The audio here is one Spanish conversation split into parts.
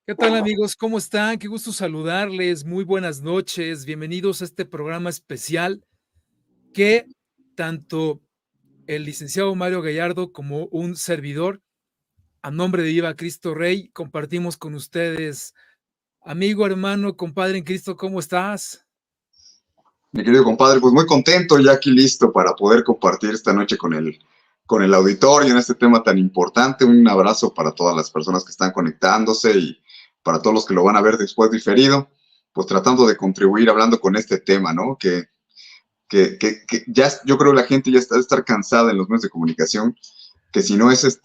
¿Qué tal, amigos? ¿Cómo están? Qué gusto saludarles. Muy buenas noches. Bienvenidos a este programa especial que tanto el licenciado Mario Gallardo como un servidor, a nombre de Viva Cristo Rey, compartimos con ustedes. Amigo, hermano, compadre en Cristo, ¿cómo estás? Mi querido compadre, pues muy contento ya aquí listo para poder compartir esta noche con el auditorio en este tema tan importante. Un abrazo para todas las personas que están conectándose y para todos los que lo van a ver después diferido, pues tratando de contribuir hablando con este tema, ¿no? Que ya yo creo que la gente ya está de estar cansada en los medios de comunicación, que si no es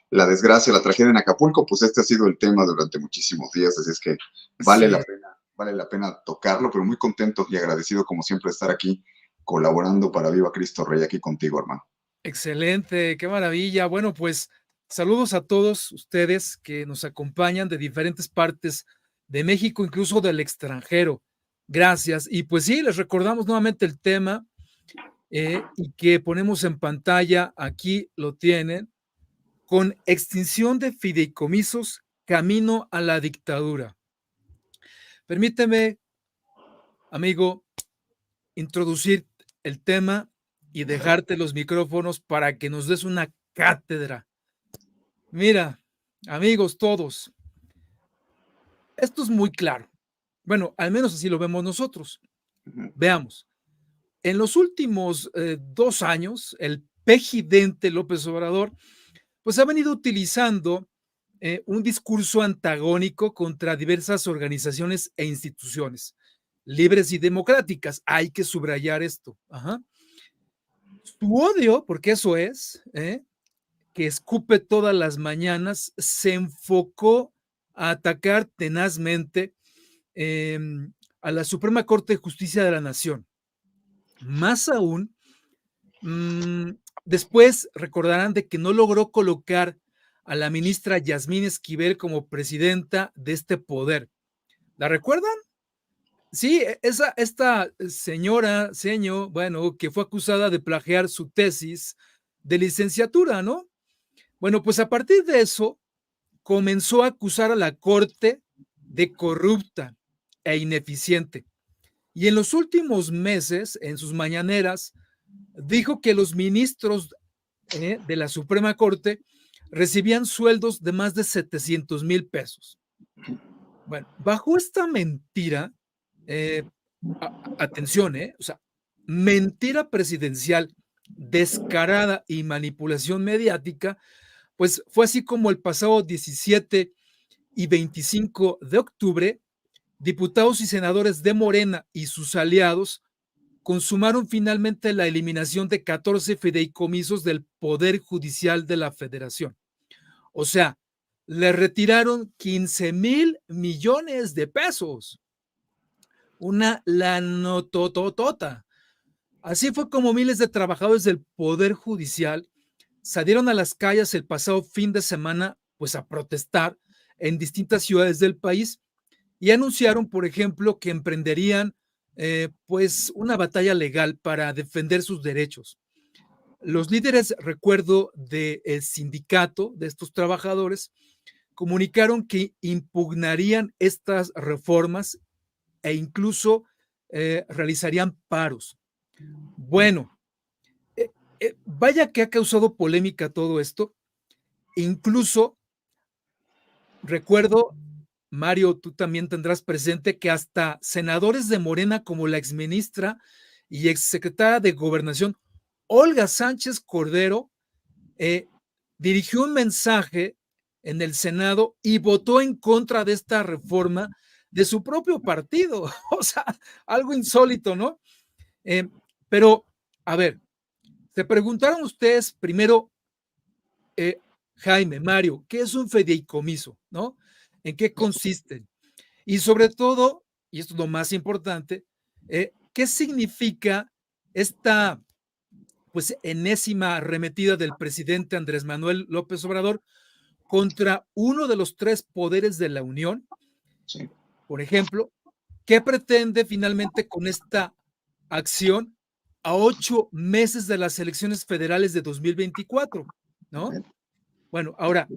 la desgracia, la tragedia en Acapulco, pues este ha sido el tema durante muchísimos días, así es que vale Así la es. pena, vale la pena tocarlo, pero muy contento y agradecido como siempre de estar aquí colaborando para Viva Cristo Rey aquí contigo, hermano. Excelente, qué maravilla. Bueno, pues saludos a todos ustedes que nos acompañan de diferentes partes de México, incluso del extranjero. Gracias. Y pues sí, les recordamos nuevamente el tema y que ponemos en pantalla, aquí lo tienen, con extinción de fideicomisos, camino a la dictadura. Permíteme, amigo, introducir el tema y dejarte los micrófonos para que nos des una cátedra. Mira, amigos todos, esto es muy claro. Bueno, al menos así lo vemos nosotros. Ujú. Veamos, en los últimos 2 años, el pejidente López Obrador pues ha venido utilizando un discurso antagónico contra diversas organizaciones e instituciones, libres y democráticas. Hay que subrayar esto. Ajá. Su odio, porque eso es, que escupe todas las mañanas, se enfocó a atacar tenazmente eh, a la Suprema Corte de Justicia de la Nación. Más aún, mmm, después recordarán de que no logró colocar a la ministra Yasmín Esquivel como presidenta de este poder. ¿La recuerdan? Sí, esta señora, bueno, que fue acusada de plagiar su tesis de licenciatura, ¿no? Bueno, pues a partir de eso comenzó a acusar a la Corte de corrupta e ineficiente. Y en los últimos meses, en sus mañaneras, dijo que los ministros de la Suprema Corte recibían sueldos de más de 700,000 pesos. Bueno, bajo esta mentira, eh, atención, o sea, mentira presidencial descarada y manipulación mediática, pues fue así como el pasado 17 y 25 de octubre, diputados y senadores de Morena y sus aliados consumaron finalmente la eliminación de 14 fideicomisos del Poder Judicial de la Federación. O sea, le retiraron 15,000 millones de pesos. Una lanotototota. Así fue como miles de trabajadores del Poder Judicial salieron a las calles el pasado fin de semana, pues a protestar en distintas ciudades del país y anunciaron, por ejemplo, que emprenderían pues una batalla legal para defender sus derechos. Los líderes, recuerdo, del sindicato de estos trabajadores, comunicaron que impugnarían estas reformas e incluso realizarían paros. Bueno, vaya que ha causado polémica todo esto. Incluso recuerdo, Mario, tú también tendrás presente que hasta senadores de Morena como la exministra y exsecretaria de Gobernación, Olga Sánchez Cordero, eh, dirigió un mensaje en el Senado y votó en contra de esta reforma de su propio partido. O sea, algo insólito, ¿no? Eh, pero, a ver, se preguntaron ustedes primero, Jaime, Mario, ¿qué es un fideicomiso? ¿No? ¿En qué consisten? Y sobre todo, y esto es lo más importante, ¿qué significa esta pues enésima arremetida del presidente Andrés Manuel López Obrador contra uno de los 3 poderes de la Unión? Sí. Por ejemplo, ¿qué pretende finalmente con esta acción a 8 meses de las elecciones federales de 2024? ¿No? Bueno, ahora,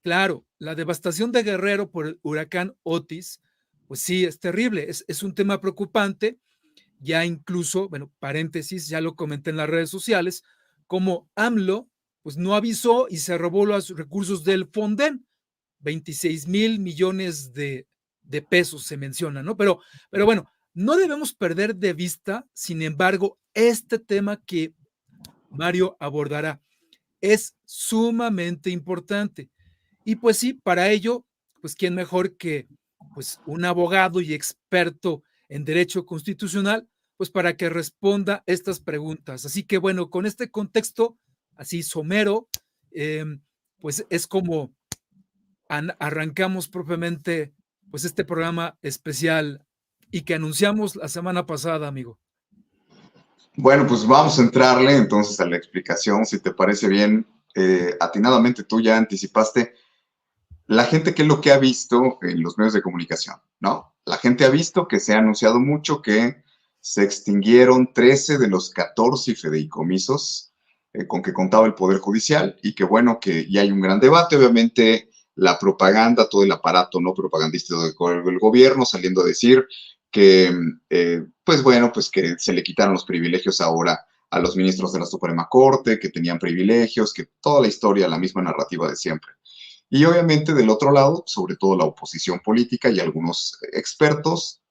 Claro, la devastación de Guerrero por el huracán Otis, pues sí, es terrible, es un tema preocupante. Ya incluso, bueno, paréntesis, ya lo comenté en las redes sociales, como AMLO, pues no avisó y se robó los recursos del Fonden, 26,000 millones de pesos se menciona, ¿no? Pero bueno, no debemos perder de vista, sin embargo, este tema que Mario abordará es sumamente importante. Y pues sí, para ello, pues quién mejor que pues un abogado y experto en derecho constitucional, pues para que responda estas preguntas. Así que bueno, con este contexto así somero, eh, pues es como arrancamos propiamente pues este programa especial y que anunciamos la semana pasada, amigo. Bueno, pues vamos a entrarle entonces a la explicación, si te parece bien. Atinadamente tú ya anticipaste la gente, ¿qué es lo que ha visto en los medios de comunicación? ¿No? La gente ha visto que se ha anunciado mucho que se extinguieron 13 de los 14 fideicomisos con que contaba el Poder Judicial y que bueno, que ya hay un gran debate, obviamente la propaganda, todo el aparato no propagandístico del gobierno saliendo a decir que, pues bueno, pues que se le quitaron los privilegios ahora a los ministros de la Suprema Corte, que tenían privilegios, que toda la historia, la misma narrativa de siempre. Y obviamente del otro lado, sobre todo la oposición política y algunos expertos,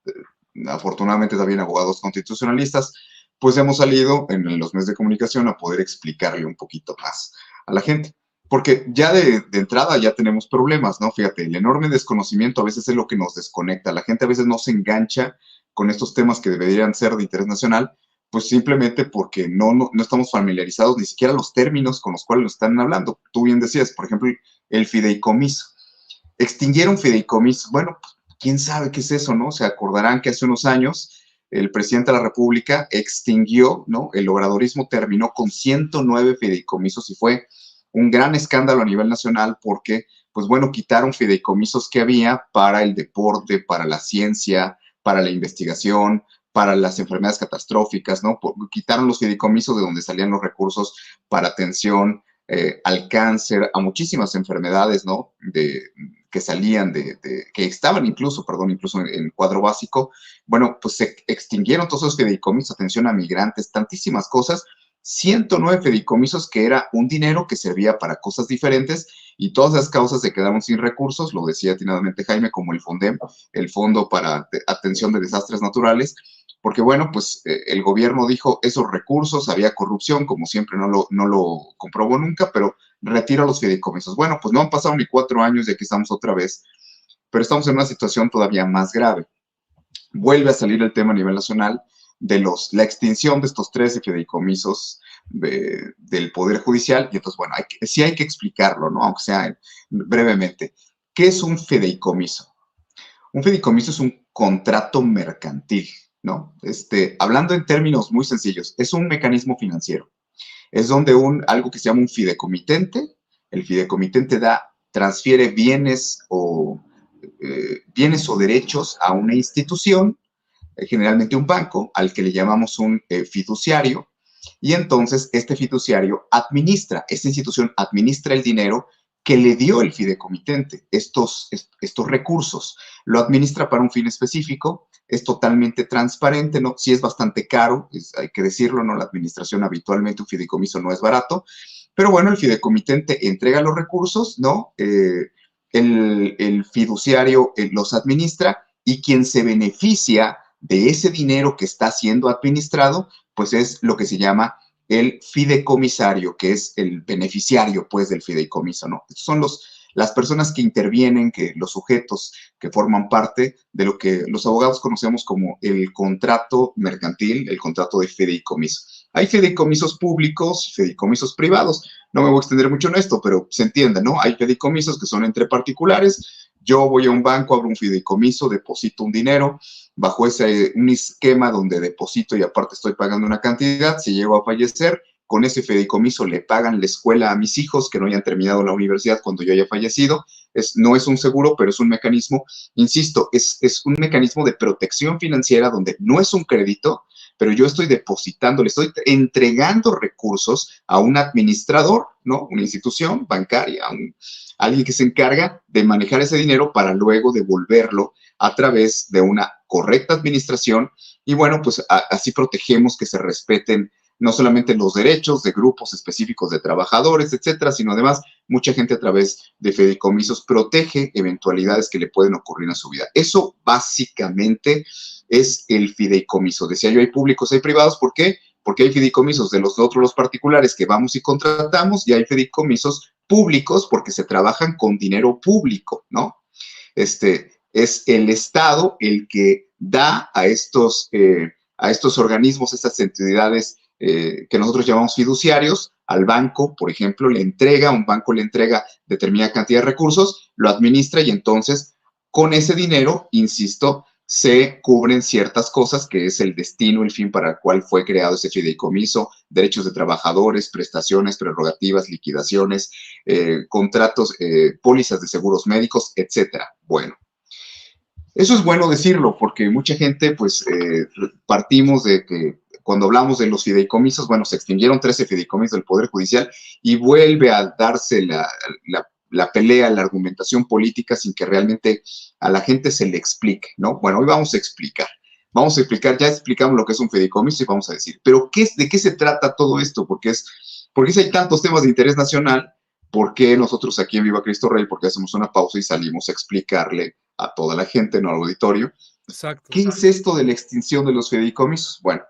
afortunadamente también abogados constitucionalistas, pues hemos salido en los medios de comunicación a poder explicarle un poquito más a la gente. Porque ya de entrada ya tenemos problemas, ¿no? Fíjate, el enorme desconocimiento a veces es lo que nos desconecta. La gente a veces no se engancha con estos temas que deberían ser de interés nacional, pues simplemente porque no estamos familiarizados ni siquiera los términos con los cuales lo están hablando. Tú bien decías, por ejemplo, el fideicomiso. Extinguieron fideicomisos. Bueno, quién sabe qué es eso, ¿no? Se acordarán que hace unos años el presidente de la República extinguió, ¿no? El obradorismo terminó con 109 fideicomisos y fue un gran escándalo a nivel nacional porque, pues bueno, quitaron fideicomisos que había para el deporte, para la ciencia, para la investigación, para las enfermedades catastróficas, ¿no? Quitaron los fideicomisos de donde salían los recursos para atención al cáncer, a muchísimas enfermedades, ¿no? Que salían que estaban incluso, perdón, incluso en cuadro básico. Bueno, pues se extinguieron todos esos fideicomisos, atención a migrantes, tantísimas cosas. 109 fideicomisos que era un dinero que servía para cosas diferentes y todas las causas se quedaron sin recursos, lo decía atinadamente Jaime, como el FONDEM, el Fondo para Atención de Desastres Naturales, porque bueno, pues el gobierno dijo esos recursos, había corrupción, como siempre no lo comprobó nunca, pero retira los fideicomisos. Bueno, pues no han pasado ni 4 años y aquí estamos otra vez, pero estamos en una situación todavía más grave. Vuelve a salir el tema a nivel nacional de la extinción de estos 13 fideicomisos del Poder Judicial, y entonces, bueno, sí hay que explicarlo, ¿no? Aunque sea brevemente. ¿Qué es un fideicomiso? Un fideicomiso es un contrato mercantil, ¿no? Hablando en términos muy sencillos, es un mecanismo financiero. Es donde algo que se llama un fideicomitente, el fideicomitente transfiere bienes o derechos a una institución, generalmente un banco, al que le llamamos un fiduciario, y entonces este fiduciario esta institución administra el dinero que le dio el fideicomitente, estos recursos, lo administra para un fin específico, es totalmente transparente, ¿no? Sí es bastante caro, hay que decirlo, ¿no? La administración habitualmente, un fideicomiso no es barato, pero bueno, el fideicomitente entrega los recursos, ¿no? El fiduciario los administra y quien se beneficia de ese dinero que está siendo administrado, pues es lo que se llama el fideicomisario, que es el beneficiario, pues, del fideicomiso, ¿no? Estos son las personas que intervienen, los sujetos que forman parte de lo que los abogados conocemos como el contrato mercantil, el contrato de fideicomiso. Hay fideicomisos públicos, fideicomisos privados. No me voy a extender mucho en esto, pero se entiende, ¿no? Hay fideicomisos que son entre particulares. Yo voy a un banco, abro un fideicomiso, deposito un dinero, bajo un esquema donde deposito y aparte estoy pagando una cantidad. Si llego a fallecer, con ese fideicomiso le pagan la escuela a mis hijos que no hayan terminado la universidad cuando yo haya fallecido. No es un seguro, pero es un mecanismo, insisto, es un mecanismo de protección financiera donde no es un crédito, pero yo estoy depositando, le estoy entregando recursos a un administrador, ¿no? Una institución bancaria, alguien que se encarga de manejar ese dinero para luego devolverlo a través de una correcta administración. Y bueno, pues así protegemos que se respeten no solamente los derechos de grupos específicos de trabajadores, etcétera, sino además mucha gente a través de fideicomisos protege eventualidades que le pueden ocurrir en su vida. Eso básicamente es el fideicomiso. Decía yo, hay públicos, hay privados. ¿Por qué? Porque hay fideicomisos de los particulares que vamos y contratamos, y hay fideicomisos públicos porque se trabajan con dinero público, ¿no? Es el Estado el que da a estos organismos, estas entidades que nosotros llamamos fiduciarios, al banco, por ejemplo, un banco le entrega determinada cantidad de recursos, lo administra, y entonces con ese dinero, insisto, se cubren ciertas cosas, que es el destino, el fin para el cual fue creado ese fideicomiso: derechos de trabajadores, prestaciones, prerrogativas, liquidaciones, contratos, pólizas de seguros médicos, etcétera. Bueno, eso es bueno decirlo, porque mucha gente, pues, partimos de que cuando hablamos de los fideicomisos, bueno, se extinguieron 13 fideicomisos del Poder Judicial y vuelve a darse la pelea, la argumentación política, sin que realmente a la gente se le explique, ¿no? Bueno, hoy vamos a explicar, ya explicamos lo que es un fideicomiso y vamos a decir, pero ¿de qué se trata todo esto? Porque si hay tantos temas de interés nacional, ¿por qué nosotros aquí en Viva Cristo Rey, porque hacemos una pausa y salimos a explicarle a toda la gente, no al auditorio, Exacto. qué es esto de la extinción de los fideicomisos? Bueno,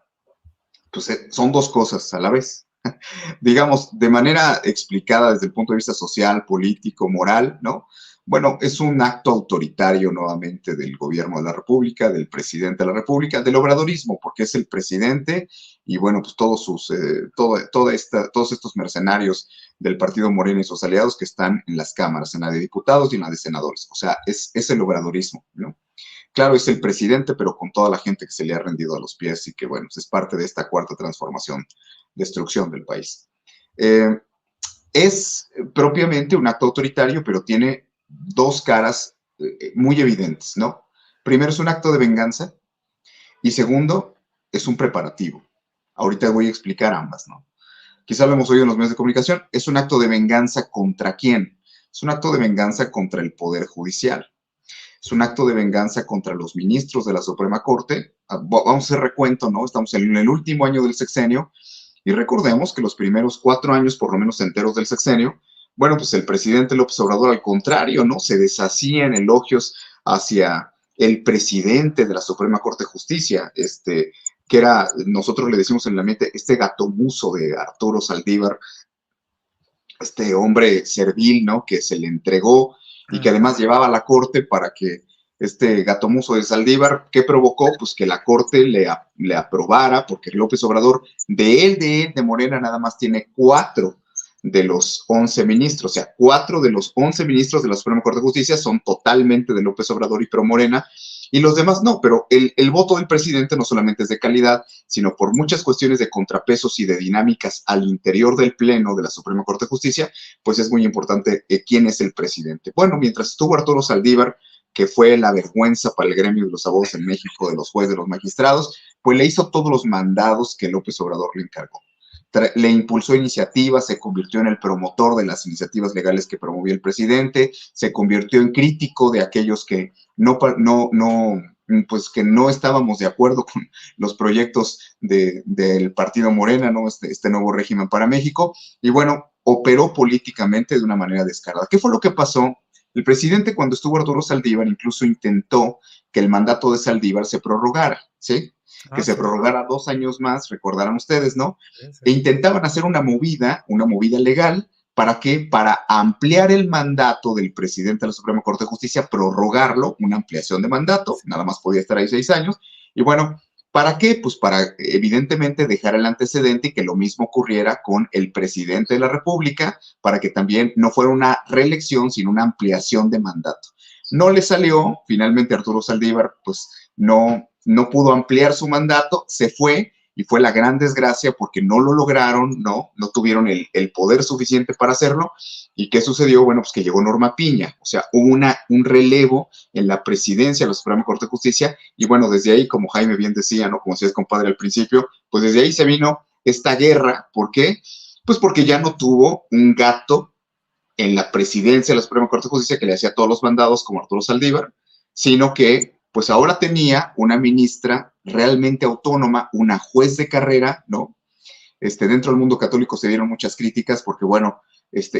pues son dos cosas a la vez. Digamos, de manera explicada desde el punto de vista social, político, moral, ¿no? Bueno, es un acto autoritario nuevamente del gobierno de la República, del presidente de la República, del obradorismo, porque es el presidente y bueno, pues todos estos mercenarios del partido Morena y sus aliados que están en las cámaras, en la de diputados y en la de senadores. O sea, es el obradorismo, ¿no? Claro, es el presidente, pero con toda la gente que se le ha rendido a los pies y que, bueno, es parte de esta cuarta transformación, destrucción del país. Es propiamente un acto autoritario, pero tiene dos caras muy evidentes, ¿no? Primero, es un acto de venganza, y segundo, es un preparativo. Ahorita voy a explicar ambas, ¿no? Quizá lo hemos oído en los medios de comunicación. Es un acto de venganza ¿contra quién? Es un acto de venganza contra el Poder Judicial. Es un acto de venganza contra los ministros de la Suprema Corte. Vamos a hacer recuento, ¿no? Estamos en el último año del sexenio y recordemos que los primeros 4 años, por lo menos enteros del sexenio, bueno, pues el presidente López Obrador, al contrario, ¿no? Se deshacía en elogios hacia el presidente de la Suprema Corte de Justicia, que era, nosotros le decimos en la mente, este gatomuzo de Arturo Saldívar, este hombre servil, ¿no? Que se le entregó y que además llevaba a la corte para que este gatomuzo de Saldívar, ¿qué provocó? Pues que la corte le aprobara, porque López Obrador, de Morena, nada más tiene 4 de los 11 ministros, o sea, 4 de los 11 ministros de la Suprema Corte de Justicia son totalmente de López Obrador y pro Morena, y los demás no, pero el voto del presidente no solamente es de calidad, sino por muchas cuestiones de contrapesos y de dinámicas al interior del Pleno de la Suprema Corte de Justicia, pues es muy importante quién es el presidente. Bueno, mientras estuvo Arturo Saldívar, que fue la vergüenza para el gremio de los abogados en México, de los jueces, de los magistrados, pues le hizo todos los mandados que López Obrador le encargó. Le impulsó iniciativas, se convirtió en el promotor de las iniciativas legales que promovía el presidente, se convirtió en crítico de aquellos que pues que no estábamos de acuerdo con los proyectos del partido Morena, ¿no? Este nuevo régimen para México, y bueno, operó políticamente de una manera descarada. ¿Qué fue lo que pasó? El presidente, cuando estuvo Arturo Saldívar, incluso intentó que el mandato de Saldívar se prorrogara, ¿sí? Que se prorrogara 2 años más, recordarán ustedes, ¿no? E intentaban hacer una movida legal. ¿Para qué? Para ampliar el mandato del presidente de la Suprema Corte de Justicia, prorrogarlo, una ampliación de mandato, nada más podía estar ahí 6 años. Y bueno, ¿para qué? Pues para evidentemente dejar el antecedente y que lo mismo ocurriera con el presidente de la República, para que también no fuera una reelección, sino una ampliación de mandato. No le salió, finalmente Arturo Saldívar pues no pudo ampliar su mandato, se fue y fue la gran desgracia porque no lo lograron, no tuvieron el poder suficiente para hacerlo. ¿Y qué sucedió? Bueno, pues que llegó Norma Piña, o sea, hubo un relevo en la presidencia de la Suprema Corte de Justicia, y bueno, desde ahí, como Jaime bien decía, ¿no? Como decías, compadre, al principio, pues desde ahí se vino esta guerra. ¿Por qué? Pues porque ya no tuvo un gato en la presidencia de la Suprema Corte de Justicia que le hacía todos los mandados como Arturo Saldívar, sino que pues ahora tenía una ministra realmente autónoma, una juez de carrera, ¿no? Dentro del mundo católico se dieron muchas críticas porque, bueno,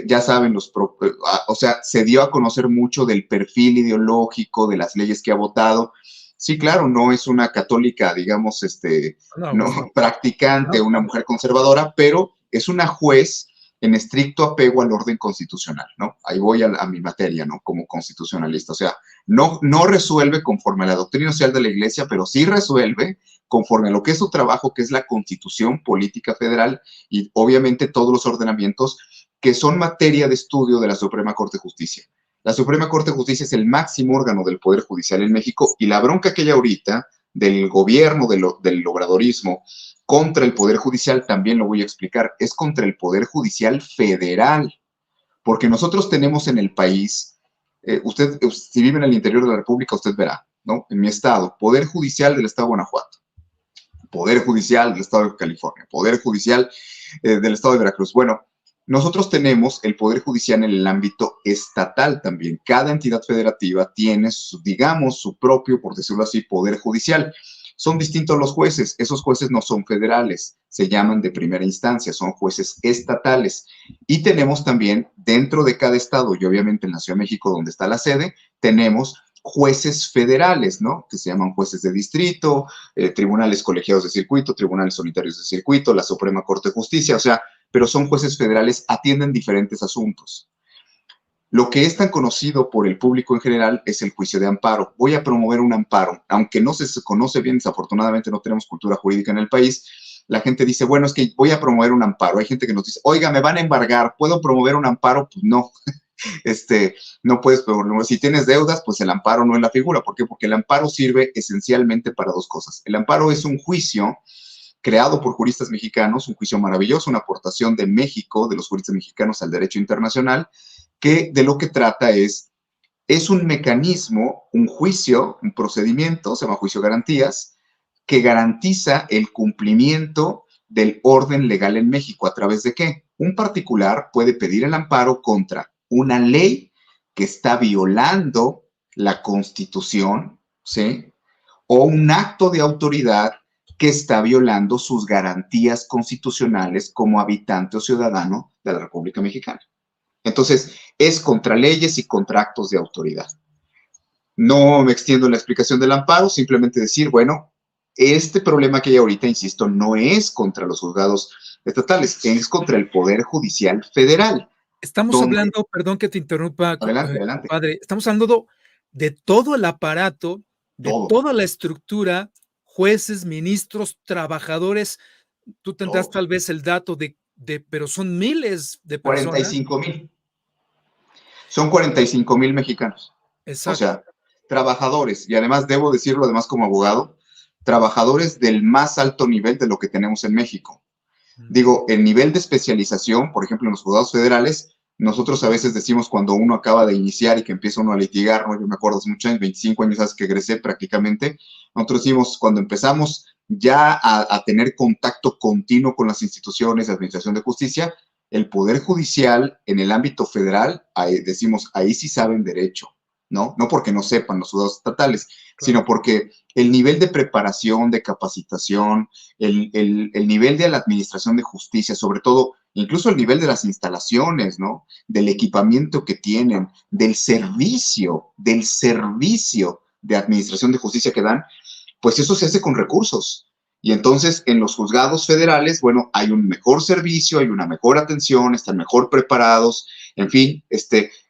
ya saben, o sea, se dio a conocer mucho del perfil ideológico, de las leyes que ha votado. Sí, claro, no es una católica, digamos, No, no pues no. practicante, No, una claro. mujer conservadora, pero es una juez en estricto apego al orden constitucional, ¿no? Ahí voy a mi materia, ¿no? Como constitucionalista. O sea, no resuelve conforme a la doctrina social de la Iglesia, pero sí resuelve conforme a lo que es su trabajo, que es la Constitución Política Federal y obviamente todos los ordenamientos que son materia de estudio de la Suprema Corte de Justicia. La Suprema Corte de Justicia es el máximo órgano del Poder Judicial en México, y la bronca que hay ahorita del gobierno, del obradorismo, contra el Poder Judicial, también lo voy a explicar, es contra el Poder Judicial Federal, porque nosotros tenemos en el país, usted, si vive en el interior de la República, usted verá, ¿no? En mi estado, Poder Judicial del Estado de Guanajuato, Poder Judicial del Estado de California, Poder Judicial del Estado de Veracruz. Bueno, nosotros tenemos el Poder Judicial en el ámbito estatal también. Cada entidad federativa tiene, digamos, su propio, por decirlo así, Poder Judicial. Son distintos los jueces. Esos jueces no son federales, se llaman de primera instancia, son jueces estatales. Y tenemos también, dentro de cada estado, y obviamente en la Ciudad de México, donde está la sede, tenemos jueces federales, ¿no? Que se llaman jueces de distrito, tribunales colegiados de circuito, tribunales unitarios de circuito, la Suprema Corte de Justicia, o sea, pero son jueces federales, atienden diferentes asuntos. Lo que es tan conocido por el público en general es el juicio de amparo. Voy a promover un amparo, aunque no se conoce bien, desafortunadamente no tenemos cultura jurídica en el país. La gente dice, bueno, es que voy a promover un amparo. Hay gente que nos dice, oiga, me van a embargar, ¿puedo promover un amparo? Pues no, no puedes, pero si tienes deudas, pues el amparo no es la figura. ¿Por qué? Porque el amparo sirve esencialmente para dos cosas. El amparo es un juicio creado por juristas mexicanos, un juicio maravilloso, una aportación de México, de los juristas mexicanos al derecho internacional, que de lo que trata es un mecanismo, un juicio, un procedimiento, se llama juicio de garantías, que garantiza el cumplimiento del orden legal en México. ¿A través de qué? Un particular puede pedir el amparo contra una ley que está violando la Constitución, ¿sí? O un acto de autoridad que está violando sus garantías constitucionales como habitante o ciudadano de la República Mexicana. Entonces, es contra leyes y contra actos de autoridad. No me extiendo en la explicación del amparo, simplemente decir, bueno, este problema que hay ahorita, insisto, no es contra los juzgados estatales, es contra el Poder Judicial Federal, Estamos donde, hablando, perdón que te interrumpa, adelante, adelante, compadre, estamos hablando de todo el aparato, de todo, toda la estructura, jueces, ministros, trabajadores. Tú tendrás todo, tal vez el dato pero son miles de personas. 45,000, son 45,000 mexicanos. O Exacto. sea, trabajadores, y además debo decirlo además como abogado, trabajadores del más alto nivel de lo que tenemos en México. Digo, el nivel de especialización, por ejemplo, en los juzgados federales, nosotros a veces decimos cuando uno acaba de iniciar y que empieza uno a litigar, ¿no? Yo me acuerdo hace muchos años, 25 años hace que egresé prácticamente, nosotros decimos cuando empezamos ya a tener contacto continuo con las instituciones de administración de justicia, el Poder Judicial en el ámbito federal, ahí decimos, ahí sí saben derecho, ¿no? No porque no sepan los juzgados estatales, Claro. sino porque el nivel de preparación, de capacitación, el nivel de la administración de justicia, sobre todo, incluso el nivel de las instalaciones, ¿no? Del equipamiento que tienen, del servicio de administración de justicia que dan, pues eso se hace con recursos. Y entonces en los juzgados federales, bueno, hay un mejor servicio, hay una mejor atención, están mejor preparados, en fin,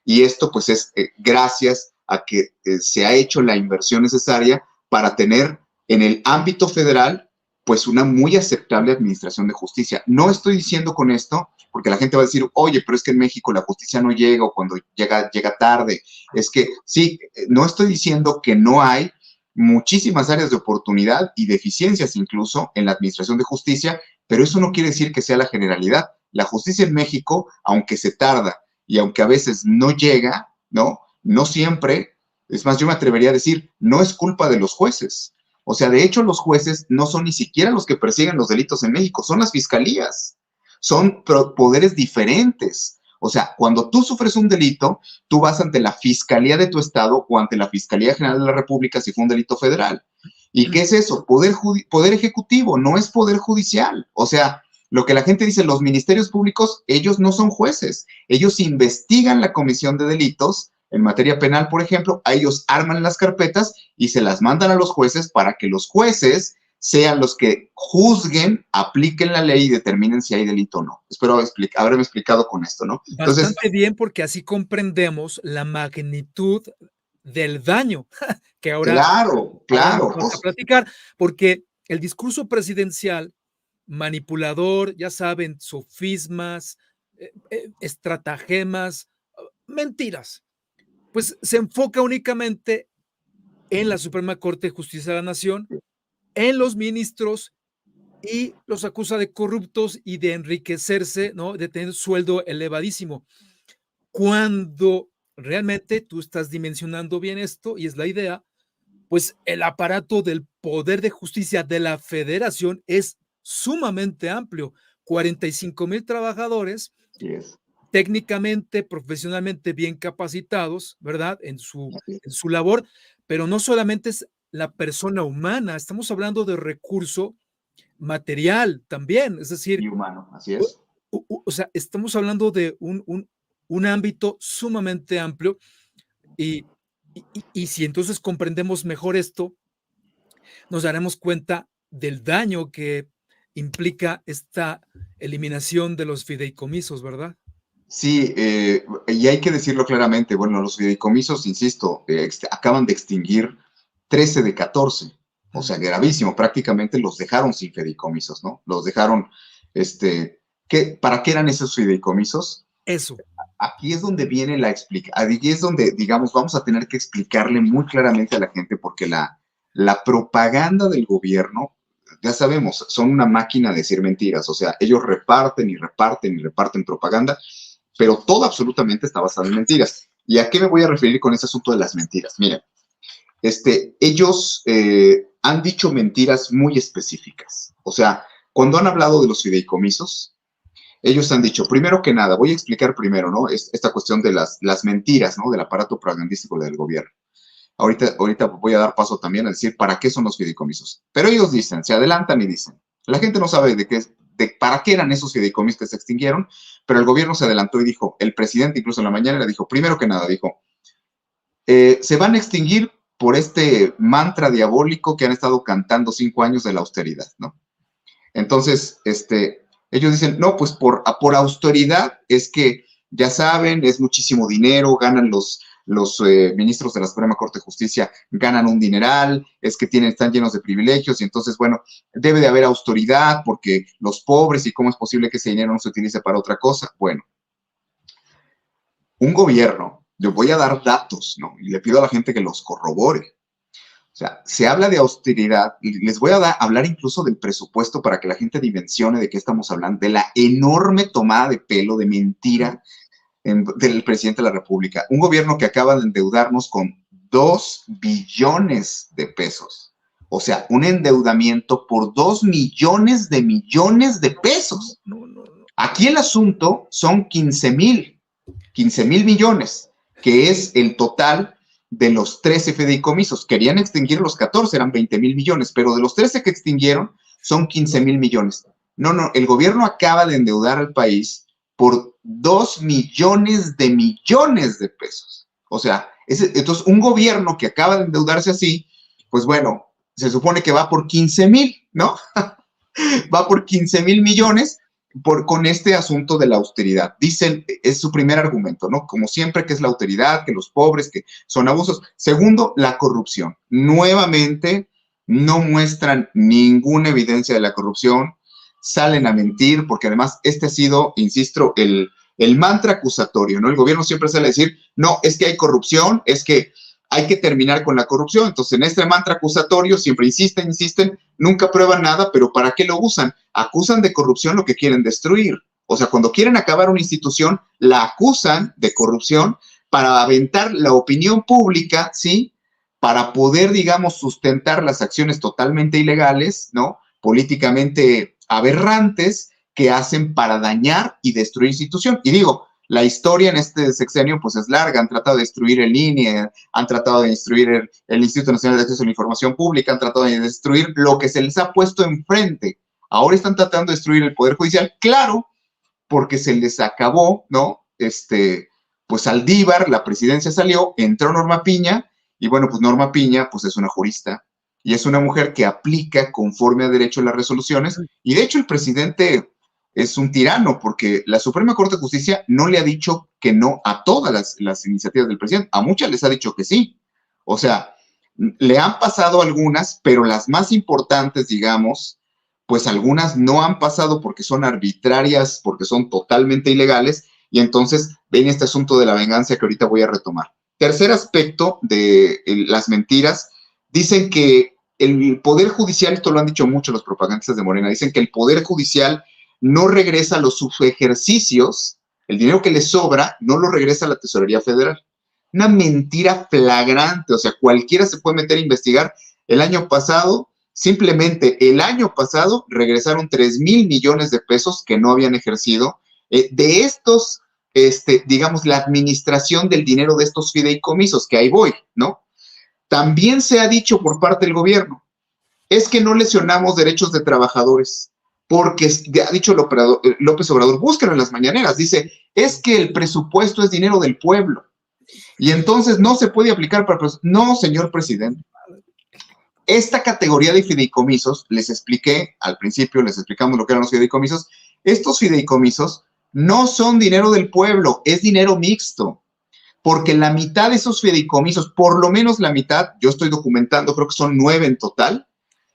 y esto pues es gracias a que se ha hecho la inversión necesaria para tener en el ámbito federal pues una muy aceptable administración de justicia. No estoy diciendo con esto, porque la gente va a decir, oye, pero es que en México la justicia no llega o cuando llega tarde. Es que sí, no estoy diciendo que no hay muchísimas áreas de oportunidad y deficiencias incluso en la administración de justicia, pero eso no quiere decir que sea la generalidad. La justicia en México, aunque se tarda y aunque a veces no llega, ¿no? No siempre, es más, yo me atrevería a decir, no es culpa de los jueces. O sea, de hecho, los jueces no son ni siquiera los que persiguen los delitos en México, son las fiscalías. Son poderes diferentes. O sea, cuando tú sufres un delito, tú vas ante la Fiscalía de tu estado o ante la Fiscalía General de la República si fue un delito federal. ¿Y qué es eso? Poder ejecutivo, no es poder judicial. O sea, lo que la gente dice, los ministerios públicos, ellos no son jueces. Ellos investigan la comisión de delitos en materia penal, por ejemplo, a ellos arman las carpetas y se las mandan a los jueces para que los jueces sean los que juzguen, apliquen la ley y determinen si hay delito o no. Espero haberme explicado con esto, ¿no? Entonces, bastante bien, porque así comprendemos la magnitud del daño que ahora claro. Vamos a platicar, porque el discurso presidencial manipulador, ya saben, sofismas, estratagemas, mentiras, pues se enfoca únicamente en la Suprema Corte de Justicia de la Nación, en los ministros, y los acusa de corruptos y de enriquecerse, ¿no? De tener sueldo elevadísimo. Cuando realmente tú estás dimensionando bien esto, y es la idea, pues el aparato del poder de justicia de la federación es sumamente amplio, 45,000 trabajadores, yes, técnicamente, profesionalmente bien capacitados, ¿verdad? En su labor, pero no solamente es la persona humana, estamos hablando de recurso material también, es decir, y humano, así es. O sea, estamos hablando de un ámbito sumamente amplio, y si entonces comprendemos mejor esto, nos daremos cuenta del daño que implica esta eliminación de los fideicomisos, ¿verdad? Sí, y hay que decirlo claramente, bueno, los fideicomisos, insisto, acaban de extinguir 13 de 14, o sea, gravísimo, prácticamente los dejaron sin fideicomisos, ¿no? Los dejaron, ¿para qué eran esos fideicomisos? Eso. Aquí es donde viene aquí es donde, digamos, vamos a tener que explicarle muy claramente a la gente, porque la propaganda del gobierno, ya sabemos, son una máquina de decir mentiras, o sea, ellos reparten y reparten y reparten propaganda, pero todo absolutamente está basado en mentiras. ¿Y a qué me voy a referir con ese asunto de las mentiras? Miren, ellos han dicho mentiras muy específicas. O sea, cuando han hablado de los fideicomisos, ellos han dicho, primero que nada, voy a explicar primero, ¿no? Esta cuestión de las mentiras, ¿no? Del aparato propagandístico del gobierno. Ahorita voy a dar paso también a decir para qué son los fideicomisos. Pero ellos dicen, se adelantan y dicen, la gente no sabe para qué eran esos fideicomisos que se extinguieron, pero el gobierno se adelantó y dijo, el presidente incluso en la mañana le dijo, primero que nada, dijo, se van a extinguir por este mantra diabólico que han estado cantando 5 años de la austeridad, ¿no? Entonces, ellos dicen, no, pues por austeridad es que, ya saben, es muchísimo dinero, ganan los ministros de la Suprema Corte de Justicia, ganan un dineral, es que están llenos de privilegios, y entonces, bueno, debe de haber austeridad porque los pobres, y cómo es posible que ese dinero no se utilice para otra cosa. Bueno, un gobierno, yo voy a dar datos, ¿no? Y le pido a la gente que los corrobore. O sea, se habla de austeridad, y les voy a hablar incluso del presupuesto para que la gente dimensione de qué estamos hablando, de la enorme tomada de pelo, de mentira del presidente de la República. Un gobierno que acaba de endeudarnos con 2 billones de pesos. O sea, un endeudamiento por 2 millones de pesos. Aquí el asunto son 15,000 millones, que es el total de los 13 fideicomisos. Querían extinguir los 14, eran 20,000 millones, pero de los 13 que extinguieron son 15,000 millones. No, el gobierno acaba de endeudar al país por 2 millones de pesos. O sea, entonces un gobierno que acaba de endeudarse así, pues bueno, se supone que va por 15,000, ¿no? Va por 15,000 millones con este asunto de la austeridad. Dicen, es su primer argumento, ¿no? Como siempre, que es la austeridad, que los pobres, que son abusos. Segundo, la corrupción. Nuevamente, no muestran ninguna evidencia de la corrupción, salen a mentir, porque además ha sido, insisto, el mantra acusatorio, ¿no? El gobierno siempre sale a decir, no, es que hay corrupción, es que hay que terminar con la corrupción. Entonces, en este mantra acusatorio siempre insisten, nunca prueban nada, pero ¿para qué lo usan? Acusan de corrupción lo que quieren destruir. O sea, cuando quieren acabar una institución, la acusan de corrupción para aventar la opinión pública, ¿sí? Para poder, digamos, sustentar las acciones totalmente ilegales, ¿no? Políticamente aberrantes que hacen para dañar y destruir institución. Y digo, la historia en este sexenio pues es larga, han tratado de destruir el INE, han tratado de destruir el Instituto Nacional de Acceso a la Información Pública, han tratado de destruir lo que se les ha puesto enfrente. Ahora están tratando de destruir el Poder Judicial, claro, porque se les acabó, ¿no? Pues Saldívar, la presidencia salió, entró Norma Piña, y bueno, pues Norma Piña, pues es una jurista, y es una mujer que aplica conforme a derecho las resoluciones, y de hecho el presidente es un tirano, porque la Suprema Corte de Justicia no le ha dicho que no a todas las iniciativas del presidente, a muchas les ha dicho que sí. O sea, le han pasado algunas, pero las más importantes, digamos, pues algunas no han pasado porque son arbitrarias, porque son totalmente ilegales, y entonces ven este asunto de la venganza que ahorita voy a retomar. Tercer aspecto de las mentiras, dicen que el Poder Judicial, esto lo han dicho mucho los propagandistas de Morena, dicen que el Poder Judicial no regresa a los subejercicios, el dinero que le sobra no lo regresa a la Tesorería Federal. Una mentira flagrante, o sea, cualquiera se puede meter a investigar. El año pasado, simplemente el año pasado, regresaron 3,000 millones de pesos que no habían ejercido. De estos, digamos, la administración del dinero de estos fideicomisos, que ahí voy, ¿no? También se ha dicho por parte del gobierno, es que no lesionamos derechos de trabajadores, porque ha dicho López Obrador, búsquenlo en las mañaneras, dice, es que el presupuesto es dinero del pueblo, y entonces no se puede aplicar para... No, señor presidente. Esta categoría de fideicomisos, les expliqué al principio, les explicamos lo que eran los fideicomisos, estos fideicomisos no son dinero del pueblo, es dinero mixto, porque la mitad de esos fideicomisos, por lo menos la mitad, yo estoy documentando, creo que son 9 en total,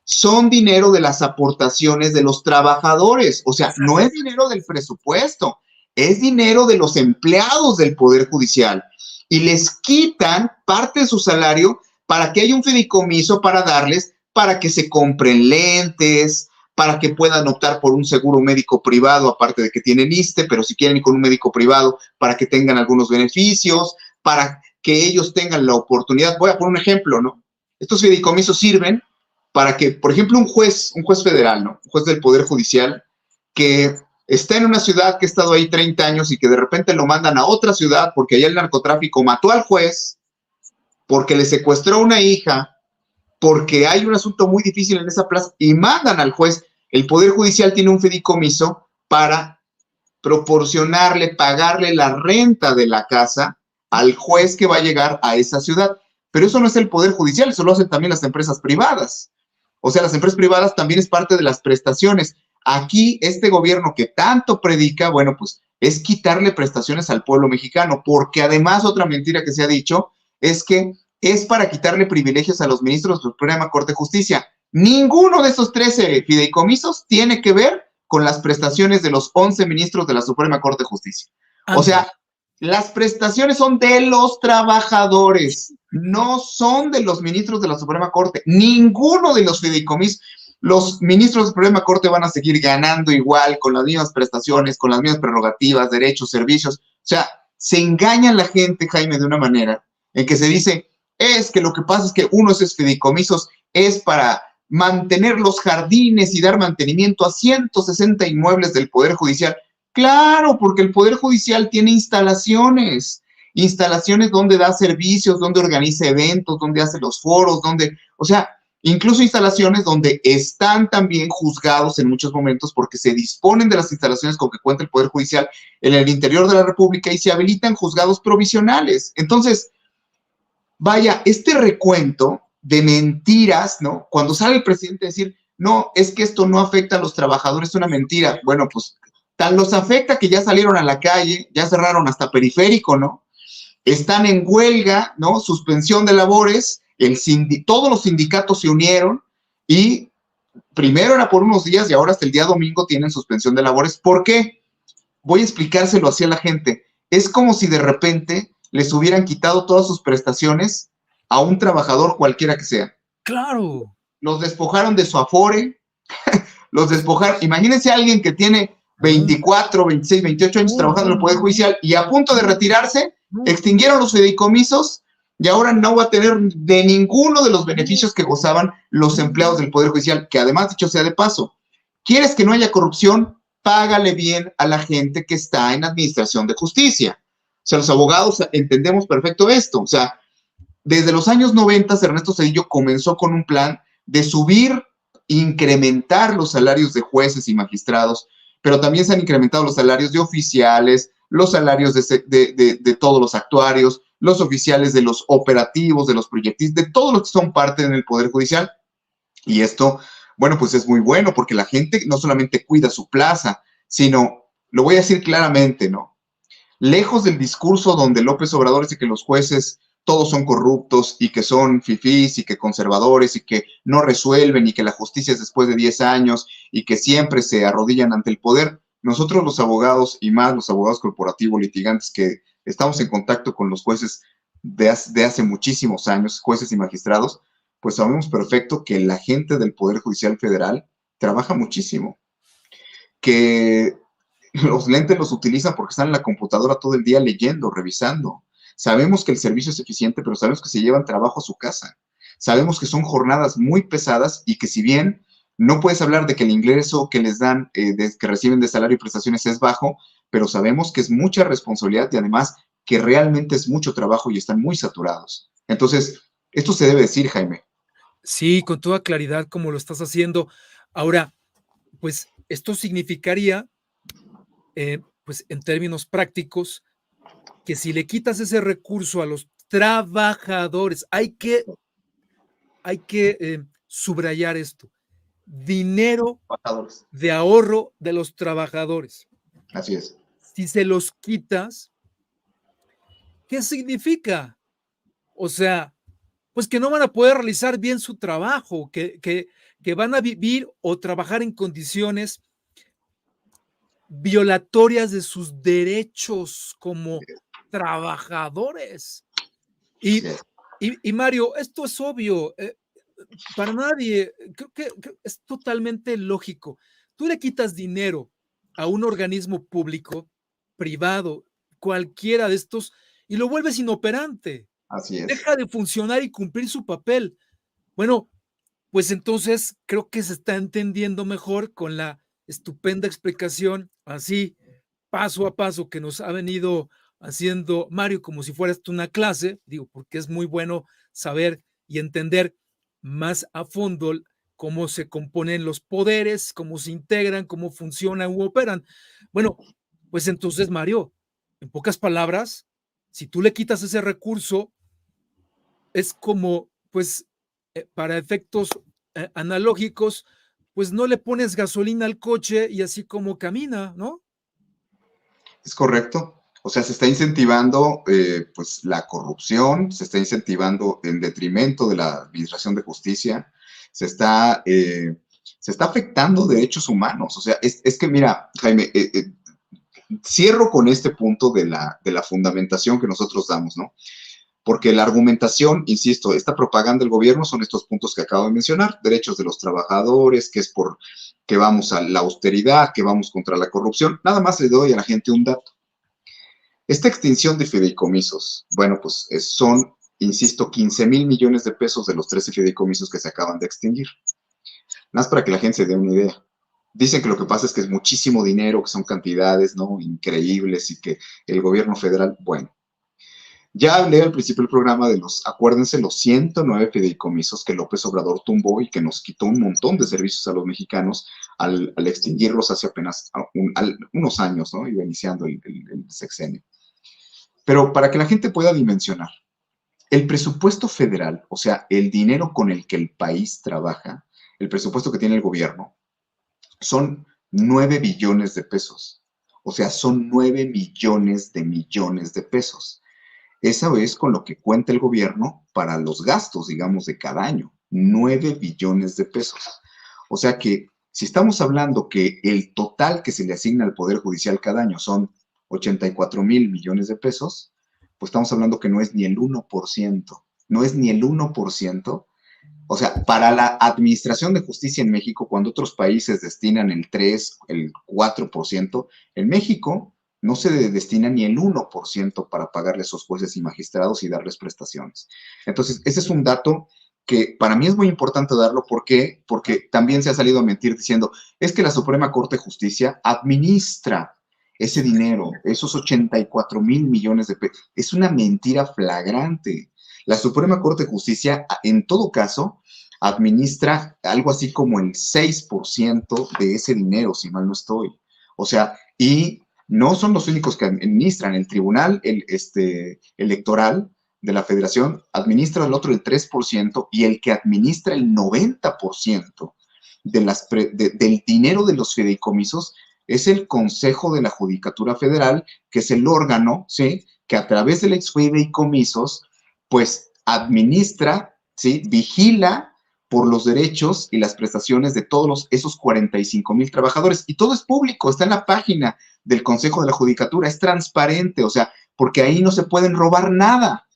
son dinero de las aportaciones de los trabajadores, o sea, no es dinero del presupuesto, es dinero de los empleados del Poder Judicial, y les quitan parte de su salario para que haya un fideicomiso para darles, para que se compren lentes, para que puedan optar por un seguro médico privado, aparte de que tienen ISSSTE, pero si quieren ir con un médico privado, para que tengan algunos beneficios, para que ellos tengan la oportunidad. Voy a poner un ejemplo, ¿no? Estos fideicomisos sirven para que, por ejemplo, un juez federal, ¿no? Un juez del Poder Judicial, que está en una ciudad que ha estado ahí 30 años y que de repente lo mandan a otra ciudad porque allá el narcotráfico mató al juez, porque le secuestró a una hija, porque hay un asunto muy difícil en esa plaza y mandan al juez. El Poder Judicial tiene un fideicomiso para proporcionarle, pagarle la renta de la casa al juez que va a llegar a esa ciudad. Pero eso no es el Poder Judicial, eso lo hacen también las empresas privadas. O sea, las empresas privadas también es parte de las prestaciones. Aquí, este gobierno que tanto predica, bueno, pues es quitarle prestaciones al pueblo mexicano, porque además otra mentira que se ha dicho es que es para quitarle privilegios a los ministros de la Suprema Corte de Justicia. Ninguno de esos 13 fideicomisos tiene que ver con las prestaciones de los 11 ministros de la Suprema Corte de Justicia. O sea, las prestaciones son de los trabajadores, no son de los ministros de la Suprema Corte. Ninguno de los fideicomisos, los ministros de la Suprema Corte van a seguir ganando igual, con las mismas prestaciones, con las mismas prerrogativas, derechos, servicios. O sea, se engaña a la gente, Jaime, de una manera en que se dice, es que lo que pasa es que uno de esos fideicomisos es para mantener los jardines y dar mantenimiento a 160 inmuebles del Poder Judicial. Claro, porque el Poder Judicial tiene instalaciones donde da servicios, donde organiza eventos, donde hace los foros, o sea, incluso instalaciones donde están también juzgados en muchos momentos porque se disponen de las instalaciones con que cuenta el Poder Judicial en el interior de la República y se habilitan juzgados provisionales. Entonces, vaya, este recuento de mentiras, ¿no? Cuando sale el presidente a decir, no, es que esto no afecta a los trabajadores, es una mentira. Bueno, pues tan los afecta que ya salieron a la calle, ya cerraron hasta Periférico, ¿no? Están en huelga, ¿no? Suspensión de labores, todos los sindicatos se unieron y primero era por unos días y ahora hasta el día domingo tienen suspensión de labores. ¿Por qué? Voy a explicárselo así a la gente. Es como si de repente les hubieran quitado todas sus prestaciones a un trabajador cualquiera que sea. Claro. Los despojaron de su afore, los despojaron. Imagínense a alguien que tiene No, 24, 26, 28 años no, trabajando no, en el Poder no, Judicial y a punto de retirarse, no, extinguieron los fideicomisos y ahora no va a tener de ninguno de los beneficios que gozaban los empleados del Poder Judicial, que además, dicho sea de paso, ¿quieres que no haya corrupción? Págale bien a la gente que está en administración de justicia. O sea, los abogados entendemos perfecto esto. O sea, desde los años 90, Ernesto Zedillo comenzó con un plan de subir, incrementar los salarios de jueces y magistrados, pero también se han incrementado los salarios de oficiales, los salarios de todos los actuarios, los oficiales de los operativos, de los proyectistas, de todos los que son parte en el Poder Judicial. Y esto, bueno, pues es muy bueno porque la gente no solamente cuida su plaza, sino, lo voy a decir claramente, ¿no? Lejos del discurso donde López Obrador dice que los jueces todos son corruptos y que son fifís y que conservadores y que no resuelven y que la justicia es después de 10 años y que siempre se arrodillan ante el poder, nosotros los abogados y más los abogados corporativos litigantes que estamos en contacto con los jueces de hace muchísimos años, jueces y magistrados, pues sabemos perfecto que la gente del Poder Judicial Federal trabaja muchísimo, que los lentes los utilizan porque están en la computadora todo el día leyendo, revisando. Sabemos que el servicio es eficiente, pero sabemos que se llevan trabajo a su casa. Sabemos que son jornadas muy pesadas y que si bien no puedes hablar de que el ingreso que les dan, que reciben de salario y prestaciones es bajo, pero sabemos que es mucha responsabilidad y además que realmente es mucho trabajo y están muy saturados. Entonces, esto se debe decir, Jaime. sí, con toda claridad como lo estás haciendo. Ahora, pues esto significaría, pues en términos prácticos, que si le quitas ese recurso a los trabajadores, hay que subrayar esto, dinero Trabajadores. de ahorro de los trabajadores. Así es. Si se los quitas, ¿qué significa? O sea, pues que no van a poder realizar bien su trabajo, que van a vivir o trabajar en condiciones violatorias de sus derechos como trabajadores. Así Y, es. y Mario, esto es obvio, para nadie, creo que es totalmente lógico. Tú le quitas dinero a un organismo público, privado, cualquiera de estos, y lo vuelves inoperante. Así es. Deja de funcionar y cumplir su papel. Bueno, pues entonces creo que se está entendiendo mejor con la estupenda explicación, así, paso a paso, que nos ha venido haciendo Mario, como si fuera esto una clase, digo, porque es muy bueno saber y entender más a fondo cómo se componen los poderes, cómo se integran, cómo funcionan u operan. Bueno, pues entonces, Mario, en pocas palabras, si tú le quitas ese recurso, es como, pues, para efectos analógicos, pues no le pones gasolina al coche y así como camina, ¿no? Es correcto. O sea, se está incentivando pues la corrupción, se está incentivando en detrimento de la administración de justicia, se está afectando derechos humanos. O sea, es que mira, Jaime, cierro con este punto de la fundamentación que nosotros damos, ¿no? Porque la argumentación, insisto, esta propaganda del gobierno son estos puntos que acabo de mencionar, derechos de los trabajadores, que es por que vamos a la austeridad, que vamos contra la corrupción. Nada más le doy a la gente un dato. Esta extinción de fideicomisos, bueno, pues son, insisto, 15,000 millones de pesos de los 13 fideicomisos que se acaban de extinguir. Nada más para que la gente se dé una idea. Dicen que lo que pasa es que es muchísimo dinero, que son cantidades, ¿no? Increíbles y que el gobierno federal, bueno, ya hablé al principio del programa de acuérdense, los 109 fideicomisos que López Obrador tumbó y que nos quitó un montón de servicios a los mexicanos al extinguirlos hace apenas unos años, ¿no? Iba iniciando el sexenio. Pero para que la gente pueda dimensionar, el presupuesto federal, o sea, el dinero con el que el país trabaja, el presupuesto que tiene el gobierno, son 9 billones de pesos. O sea, son 9 millones de pesos. Esa es con lo que cuenta el gobierno para los gastos, digamos, de cada año. 9 billones de pesos. O sea que si estamos hablando que el total que se le asigna al Poder Judicial cada año son 84,000 millones de pesos, pues estamos hablando que no es ni el 1%. no es ni el 1%. O sea, para la administración de justicia en México, cuando otros países destinan el 3, el 4%, en México no se destina ni el 1% para pagarle a esos jueces y magistrados y darles prestaciones. Entonces, ese es un dato que para mí es muy importante darlo. ¿Por qué? Porque también se ha salido a mentir diciendo, es que la Suprema Corte de Justicia administra ese dinero, esos 84,000 millones de pesos. Es una mentira flagrante. La Suprema Corte de Justicia, en todo caso, administra algo así como el 6% de ese dinero, si mal no estoy. O sea, y no son los únicos que administran. El Tribunal Electoral de la Federación administra el otro el 3% y el que administra el 90% del dinero de los fideicomisos es el Consejo de la Judicatura Federal, que es el órgano, ¿sí?, que a través de los fideicomisos pues administra, ¿sí?, vigila por los derechos y las prestaciones de todos esos 45,000 trabajadores. Y todo es público, está en la página del Consejo de la Judicatura, es transparente, o sea, porque ahí no se pueden robar nada.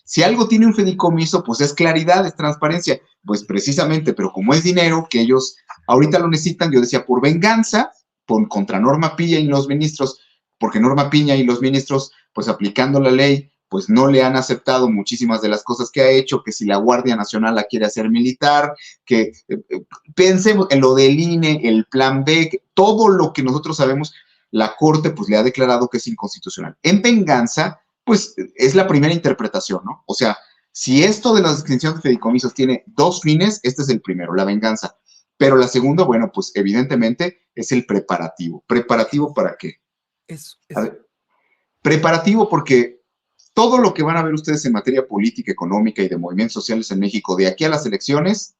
Si algo tiene un fideicomiso, pues es claridad, es transparencia. Pues precisamente, pero como es dinero que ellos ahorita lo necesitan, yo decía, por venganza, contra Norma Piña y los ministros, porque Norma Piña y los ministros, pues aplicando la ley, pues no le han aceptado muchísimas de las cosas que ha hecho, que si la Guardia Nacional la quiere hacer militar, que pensemos en lo del INE, el plan B, todo lo que nosotros sabemos, la Corte pues le ha declarado que es inconstitucional. En venganza, pues es la primera interpretación, ¿no? O sea, si esto de la extinción de fideicomisos tiene dos fines, este es el primero, la venganza. Pero la segunda, bueno, pues evidentemente es el preparativo. ¿Preparativo para qué? Eso, A eso. ver, preparativo porque todo lo que van a ver ustedes en materia política, económica y de movimientos sociales en México de aquí a las elecciones,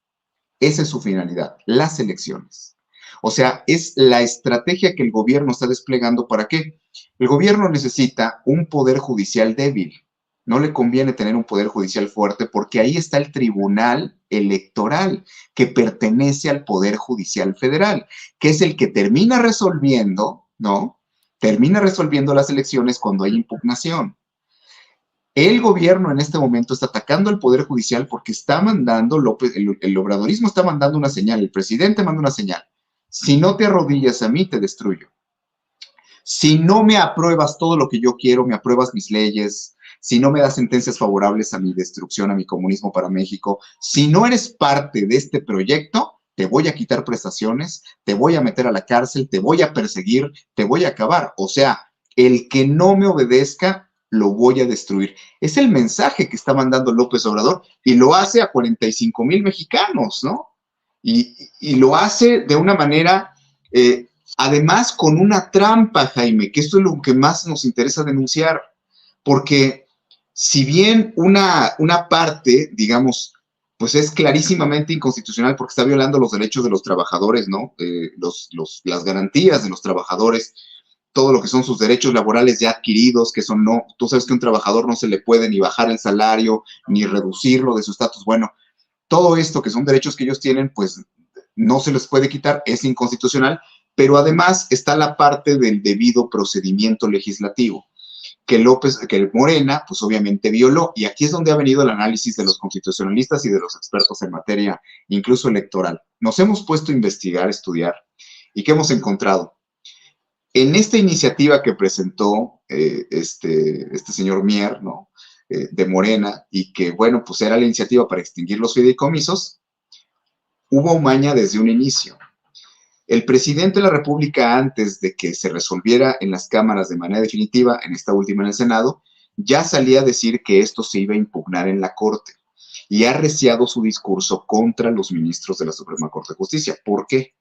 esa es su finalidad, las elecciones. O sea, es la estrategia que el gobierno está desplegando. ¿Para qué? El gobierno necesita un poder judicial débil. No le conviene tener un poder judicial fuerte porque ahí está el Tribunal Electoral, que pertenece al Poder Judicial Federal, que es el que termina resolviendo, ¿no? Termina resolviendo las elecciones cuando hay impugnación. El gobierno en este momento está atacando al Poder Judicial porque está mandando, el obradorismo está mandando una señal, el presidente manda una señal. Si no te arrodillas a mí, te destruyo. Si no me apruebas todo lo que yo quiero, me apruebas mis leyes, si no me das sentencias favorables a mi destrucción, a mi comunismo para México, si no eres parte de este proyecto, te voy a quitar prestaciones, te voy a meter a la cárcel, te voy a perseguir, te voy a acabar. O sea, el que no me obedezca, lo voy a destruir. Es el mensaje que está mandando López Obrador y lo hace a 45,000 mexicanos, ¿no? Y lo hace de una manera, además con una trampa, Jaime, que esto es lo que más nos interesa denunciar, porque si bien una parte, digamos, pues es clarísimamente inconstitucional porque está violando los derechos de los trabajadores, ¿no? Las garantías de los trabajadores, todo lo que son sus derechos laborales ya adquiridos, que son no, tú sabes que a un trabajador no se le puede ni bajar el salario, ni reducirlo de su estatus. Bueno, todo esto que son derechos que ellos tienen, pues no se les puede quitar, es inconstitucional, pero además está la parte del debido procedimiento legislativo, que Morena, pues obviamente violó, y aquí es donde ha venido el análisis de los constitucionalistas y de los expertos en materia, incluso electoral. Nos hemos puesto a investigar, estudiar, y ¿qué hemos encontrado? En esta iniciativa que presentó este señor Mier, ¿no? De Morena, y que, bueno, pues era la iniciativa para extinguir los fideicomisos, hubo maña desde un inicio. El presidente de la República, antes de que se resolviera en las cámaras de manera definitiva, en esta última en el Senado, ya salía a decir que esto se iba a impugnar en la Corte y ha arreciado su discurso contra los ministros de la Suprema Corte de Justicia. ¿Por qué?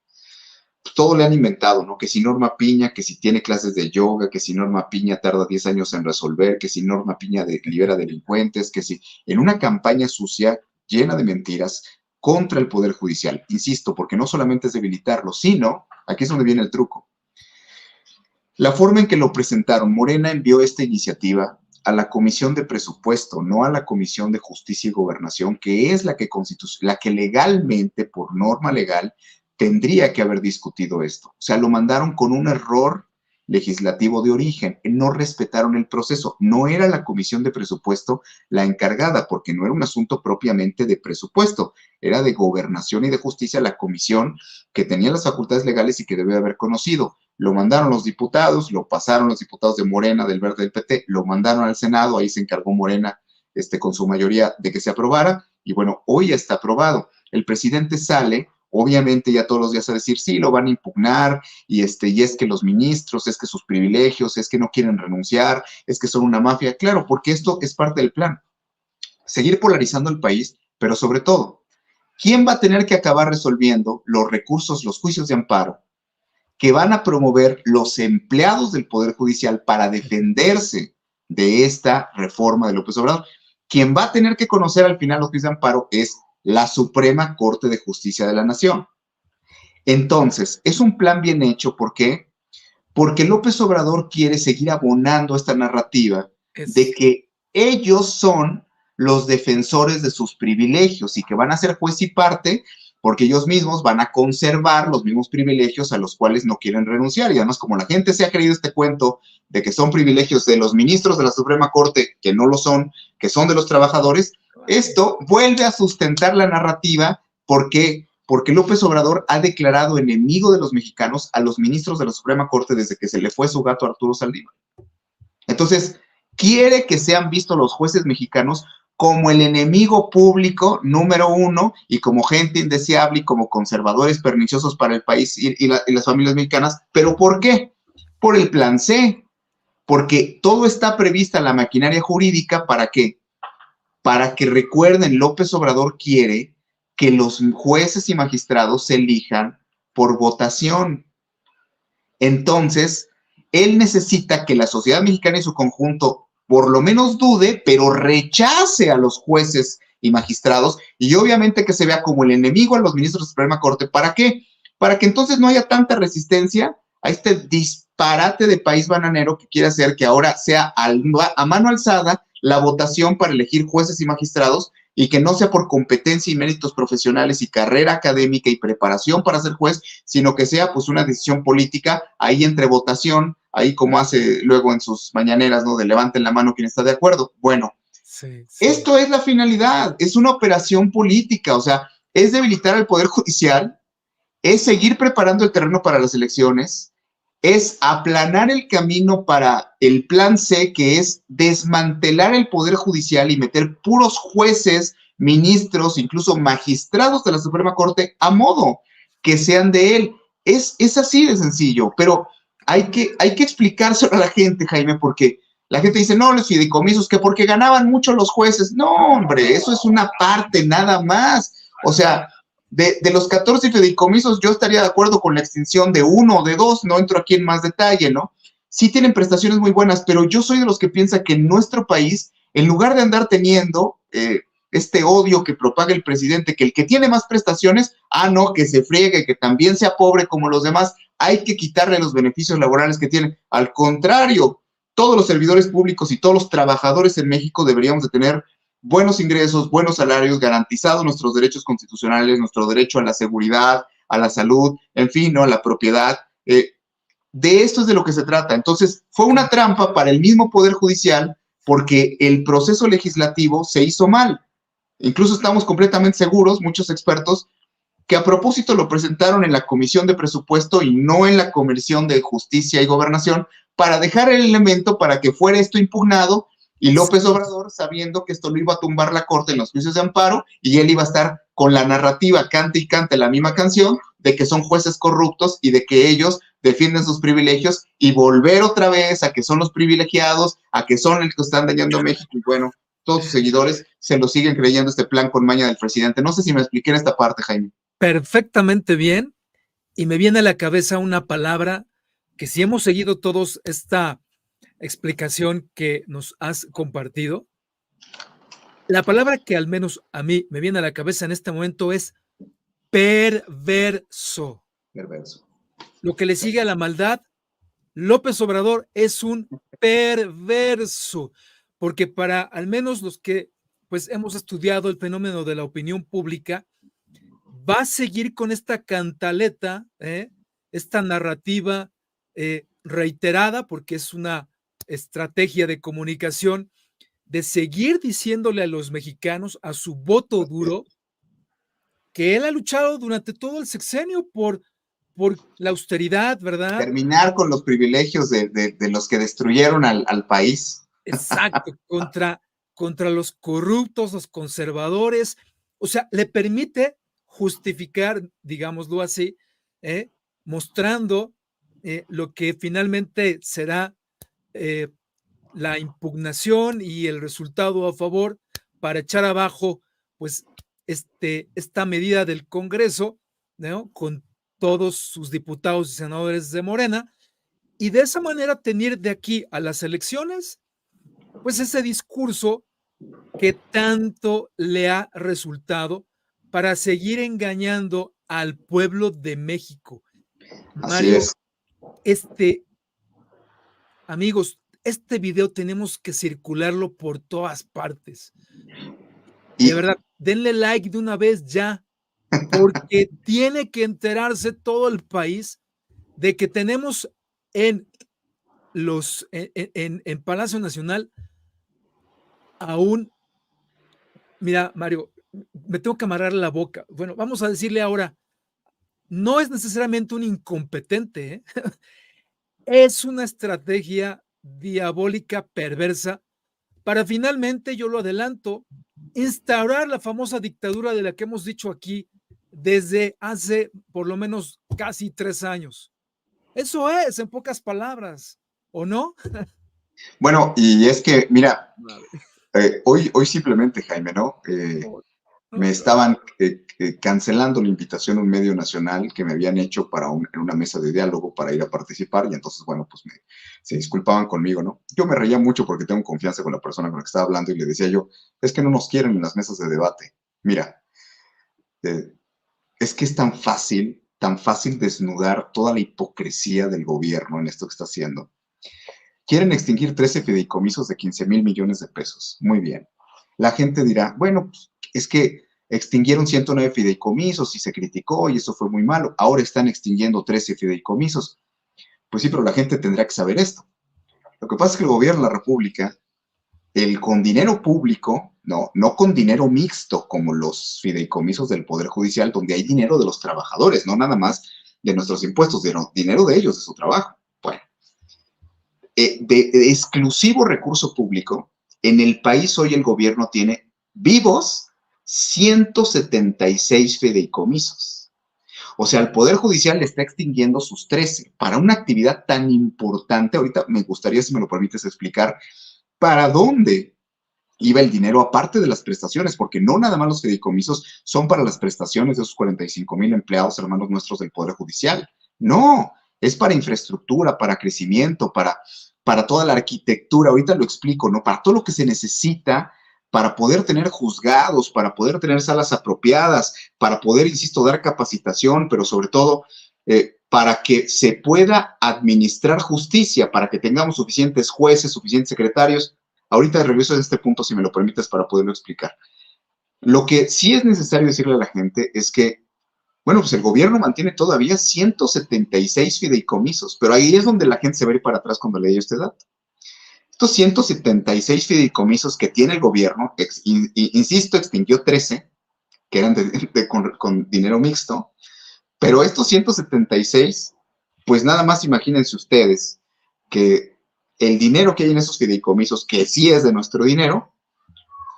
Todo le han inventado, ¿no? Que si Norma Piña, que si tiene clases de yoga, que si Norma Piña tarda 10 años en resolver, que si Norma Piña libera delincuentes, que si en una campaña sucia llena de mentiras contra el Poder Judicial. Insisto, porque no solamente es debilitarlo, sino, aquí es donde viene el truco, la forma en que lo presentaron. Morena envió esta iniciativa a la Comisión de Presupuesto, no a la Comisión de Justicia y Gobernación, que es la que legalmente, por norma legal, tendría que haber discutido esto. O sea, lo mandaron con un error legislativo de origen. No respetaron el proceso. No era la Comisión de Presupuesto la encargada, porque no era un asunto propiamente de presupuesto, era de Gobernación y de Justicia, la comisión que tenía las facultades legales y que debe haber conocido. Lo mandaron los diputados, lo pasaron los diputados de Morena, del Verde, del PT, lo mandaron al Senado, ahí se encargó Morena con su mayoría de que se aprobara, y bueno, hoy ya está aprobado. El presidente sale, obviamente ya todos los días a decir, sí, lo van a impugnar, y es que los ministros, es que sus privilegios, es que no quieren renunciar, es que son una mafia. Claro, porque esto es parte del plan. Seguir polarizando el país, pero sobre todo, ¿quién va a tener que acabar resolviendo los recursos, los juicios de amparo que van a promover los empleados del Poder Judicial para defenderse de esta reforma de López Obrador? Quien va a tener que conocer al final los juicios de amparo es la Suprema Corte de Justicia de la Nación. Entonces, es un plan bien hecho. ¿Por qué? Porque López Obrador quiere seguir abonando esta narrativa de que ellos son los defensores de sus privilegios y que van a ser juez y parte porque ellos mismos van a conservar los mismos privilegios a los cuales no quieren renunciar. Y además, como la gente se ha creído este cuento de que son privilegios de los ministros de la Suprema Corte, que no lo son, que son de los trabajadores, esto vuelve a sustentar la narrativa porque López Obrador ha declarado enemigo de los mexicanos a los ministros de la Suprema Corte desde que se le fue su gato Arturo Saldívar. Entonces, quiere que sean vistos los jueces mexicanos como el enemigo público número uno y como gente indeseable y como conservadores perniciosos para el país y las familias mexicanas. ¿Pero por qué? Por el plan C, porque todo está prevista la maquinaria jurídica. ¿Para qué? Para que recuerden, López Obrador quiere que los jueces y magistrados se elijan por votación. Entonces, él necesita que la sociedad mexicana en su conjunto por lo menos dude, pero rechace a los jueces y magistrados, y obviamente que se vea como el enemigo a los ministros de la Suprema Corte. ¿Para qué? Para que entonces no haya tanta resistencia a este disparate de país bananero que quiere hacer que ahora sea a mano alzada la votación para elegir jueces y magistrados, y que no sea por competencia y méritos profesionales y carrera académica y preparación para ser juez, sino que sea pues una decisión política ahí entre votación, ahí como hace luego en sus mañaneras, ¿no? De levanten la mano quien está de acuerdo. Bueno, sí. Esto es la finalidad, es una operación política, o sea, es debilitar al Poder Judicial, es seguir preparando el terreno para las elecciones, es aplanar el camino para el plan C, que es desmantelar el Poder Judicial y meter puros jueces, ministros, incluso magistrados de la Suprema Corte a modo que sean de él. Es así de sencillo, pero hay que explicárselo a la gente, Jaime, porque la gente dice, no, los fideicomisos, que porque ganaban mucho los jueces. No, hombre, eso es una parte nada más. O sea, de los 14 fideicomisos, yo estaría de acuerdo con la extinción de uno o de dos, no entro aquí en más detalle, ¿no? Sí tienen prestaciones muy buenas, pero yo soy de los que piensa que en nuestro país, en lugar de andar teniendo este odio que propaga el presidente, que el que tiene más prestaciones, no, que se friegue, que también sea pobre como los demás, hay que quitarle los beneficios laborales que tienen. Al contrario, todos los servidores públicos y todos los trabajadores en México deberíamos de tener buenos ingresos, buenos salarios, garantizados nuestros derechos constitucionales, nuestro derecho a la seguridad, a la salud, en fin, ¿no? A la propiedad. De esto es de lo que se trata. Entonces, fue una trampa para el mismo Poder Judicial porque el proceso legislativo se hizo mal. Incluso estamos completamente seguros, muchos expertos, que a propósito lo presentaron en la Comisión de Presupuesto y no en la Comisión de Justicia y Gobernación, para dejar el elemento para que fuera esto impugnado. Y López Obrador, sabiendo que esto lo iba a tumbar la Corte en los juicios de amparo, y él iba a estar con la narrativa, cante y cante la misma canción, de que son jueces corruptos y de que ellos defienden sus privilegios, y volver otra vez a que son los privilegiados, a que son los que están dañando a México. Y bueno, todos sus seguidores se lo siguen creyendo este plan con maña del presidente. No sé si me expliqué en esta parte, Jaime. Perfectamente bien, y me viene a la cabeza una palabra que si hemos seguido todos esta explicación que nos has compartido, la palabra que al menos a mí me viene a la cabeza en este momento es perverso. Perverso. Lo que le sigue a la maldad, López Obrador es un perverso, porque para al menos los que pues hemos estudiado el fenómeno de la opinión pública, va a seguir con esta cantaleta, esta narrativa reiterada, porque es una estrategia de comunicación, de seguir diciéndole a los mexicanos, a su voto duro, que él ha luchado durante todo el sexenio por la austeridad, ¿verdad? Terminar con los privilegios de los que destruyeron al país. Exacto, contra los corruptos, los conservadores, o sea, le permite justificar, digámoslo así, ¿eh? Mostrando lo que finalmente será eh, la impugnación y el resultado a favor para echar abajo, pues, esta medida del Congreso, ¿no? Con todos sus diputados y senadores de Morena, y de esa manera tener de aquí a las elecciones pues ese discurso que tanto le ha resultado para seguir engañando al pueblo de México. Así Mario, es. este, amigos, este video tenemos que circularlo por todas partes. De Y verdad, denle like de una vez ya, porque tiene que enterarse todo el país de que tenemos en en Palacio Nacional a un mira, Mario, me tengo que amarrar la boca. Bueno, vamos a decirle ahora, no es necesariamente un incompetente, ¿eh? Es una estrategia diabólica perversa para finalmente, yo lo adelanto, instaurar la famosa dictadura de la que hemos dicho aquí desde hace por lo menos casi 3 años. Eso es, en pocas palabras, ¿o no? bueno, y es que, mira, Madre. hoy simplemente, Jaime, ¿no? No, Me no, estaban cancelando la invitación a un medio nacional que me habían hecho para en una mesa de diálogo para ir a participar y entonces, bueno, pues se disculpaban conmigo, ¿no? Yo me reía mucho porque tengo confianza con la persona con la que estaba hablando y le decía yo, es que no nos quieren en las mesas de debate. Mira, eh, es que es tan fácil desnudar toda la hipocresía del gobierno en esto que está haciendo. Quieren extinguir 13 fideicomisos de 15,000 millones de pesos. Muy bien. La gente dirá, bueno, pues, es que extinguieron 109 fideicomisos y se criticó y eso fue muy malo. Ahora están extinguiendo 13 fideicomisos. Pues sí, pero la gente tendrá que saber esto. Lo que pasa es que el gobierno de la República, con dinero público, no con dinero mixto como los fideicomisos del Poder Judicial, donde hay dinero de los trabajadores, no nada más de nuestros impuestos, dinero de ellos, de su trabajo. Bueno, de exclusivo recurso público, en el país hoy el gobierno tiene vivos 176 fideicomisos. O sea, el Poder Judicial le está extinguiendo sus 13 para una actividad tan importante. Ahorita me gustaría, si me lo permites, explicar para dónde iba el dinero aparte de las prestaciones, porque no nada más los fideicomisos son para las prestaciones de esos 45,000 empleados, hermanos nuestros del Poder Judicial. No, es para infraestructura, para crecimiento, para toda la arquitectura. Ahorita lo explico, ¿no? Para todo lo que se necesita para poder tener juzgados, para poder tener salas apropiadas, para poder, insisto, dar capacitación, pero sobre todo para que se pueda administrar justicia, para que tengamos suficientes jueces, suficientes secretarios. Ahorita regreso a este punto, si me lo permites, para poderlo explicar. Lo que sí es necesario decirle a la gente es que, bueno, pues el gobierno mantiene todavía 176 fideicomisos, pero ahí es donde la gente se va a ir para atrás cuando leí este dato. Estos 176 fideicomisos que tiene el gobierno, insisto, extinguió 13, que eran con dinero mixto, pero estos 176, pues nada más imagínense ustedes que el dinero que hay en esos fideicomisos, que sí es de nuestro dinero,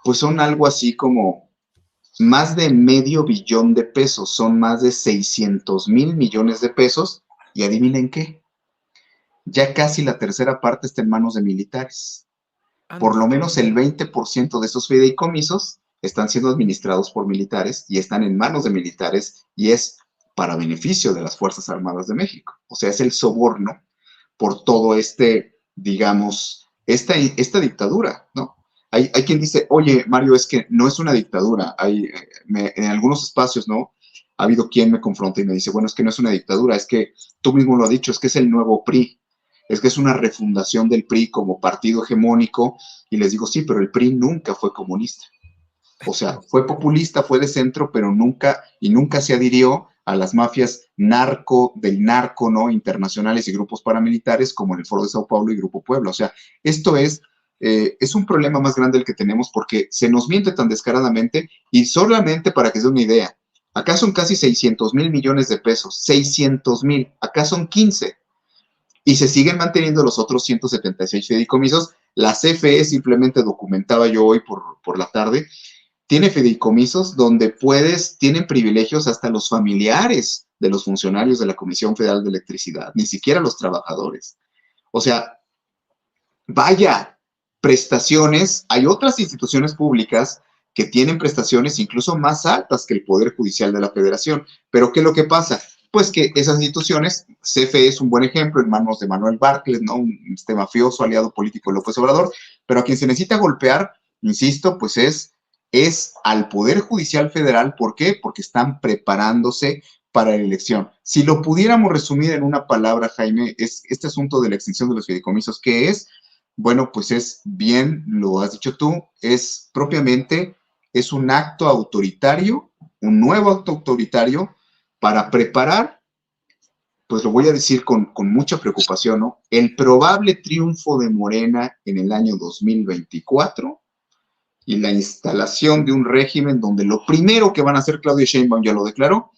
pues son algo así como más de medio billón de pesos, son más de 600,000 millones de pesos, y adivinen qué, ya casi la tercera parte está en manos de militares. Por lo ándale. menos el 20% de esos fideicomisos están siendo administrados por militares y están en manos de militares y es para beneficio de las Fuerzas Armadas de México. O sea, es el soborno por todo digamos, esta dictadura, ¿no? Hay quien dice, oye, Mario, es que no es una dictadura. En algunos espacios, ¿no? Ha habido quien me confronta y me dice, bueno, es que no es una dictadura, es que tú mismo lo has dicho, es que es el nuevo PRI, es que es una refundación del PRI como partido hegemónico, y les digo, sí, pero el PRI nunca fue comunista. O sea, fue populista, fue de centro, pero nunca se adhirió a las mafias del narco, ¿no? Internacionales y grupos paramilitares como en el Foro de Sao Paulo y Grupo Puebla. O sea, esto es un problema más grande el que tenemos porque se nos miente tan descaradamente y solamente para que se den una idea, acá son casi 600,000 millones de pesos, 600,000, acá son 15 y se siguen manteniendo los otros 176 fideicomisos. La CFE, simplemente documentaba yo hoy por la tarde, tiene fideicomisos donde tienen privilegios hasta los familiares de los funcionarios de la Comisión Federal de Electricidad, ni siquiera los trabajadores. O sea, vaya prestaciones, hay otras instituciones públicas que tienen prestaciones incluso más altas que el Poder Judicial de la Federación. Pero ¿qué es lo que pasa? Pues que esas instituciones, CFE es un buen ejemplo en manos de Manuel Bartlett, ¿no? Un mafioso aliado político de López Obrador, pero a quien se necesita golpear, insisto, pues es al Poder Judicial Federal. ¿Por qué? Porque están preparándose para la elección. Si lo pudiéramos resumir en una palabra, Jaime, es este asunto de la extinción de los fideicomisos, ¿qué es? Bueno, pues bien lo has dicho tú, es un acto autoritario, un nuevo acto autoritario para preparar, pues lo voy a decir con mucha preocupación, ¿no? El probable triunfo de Morena en el año 2024 y la instalación de un régimen donde lo primero que van a hacer, Claudia Sheinbaum ya lo declaró,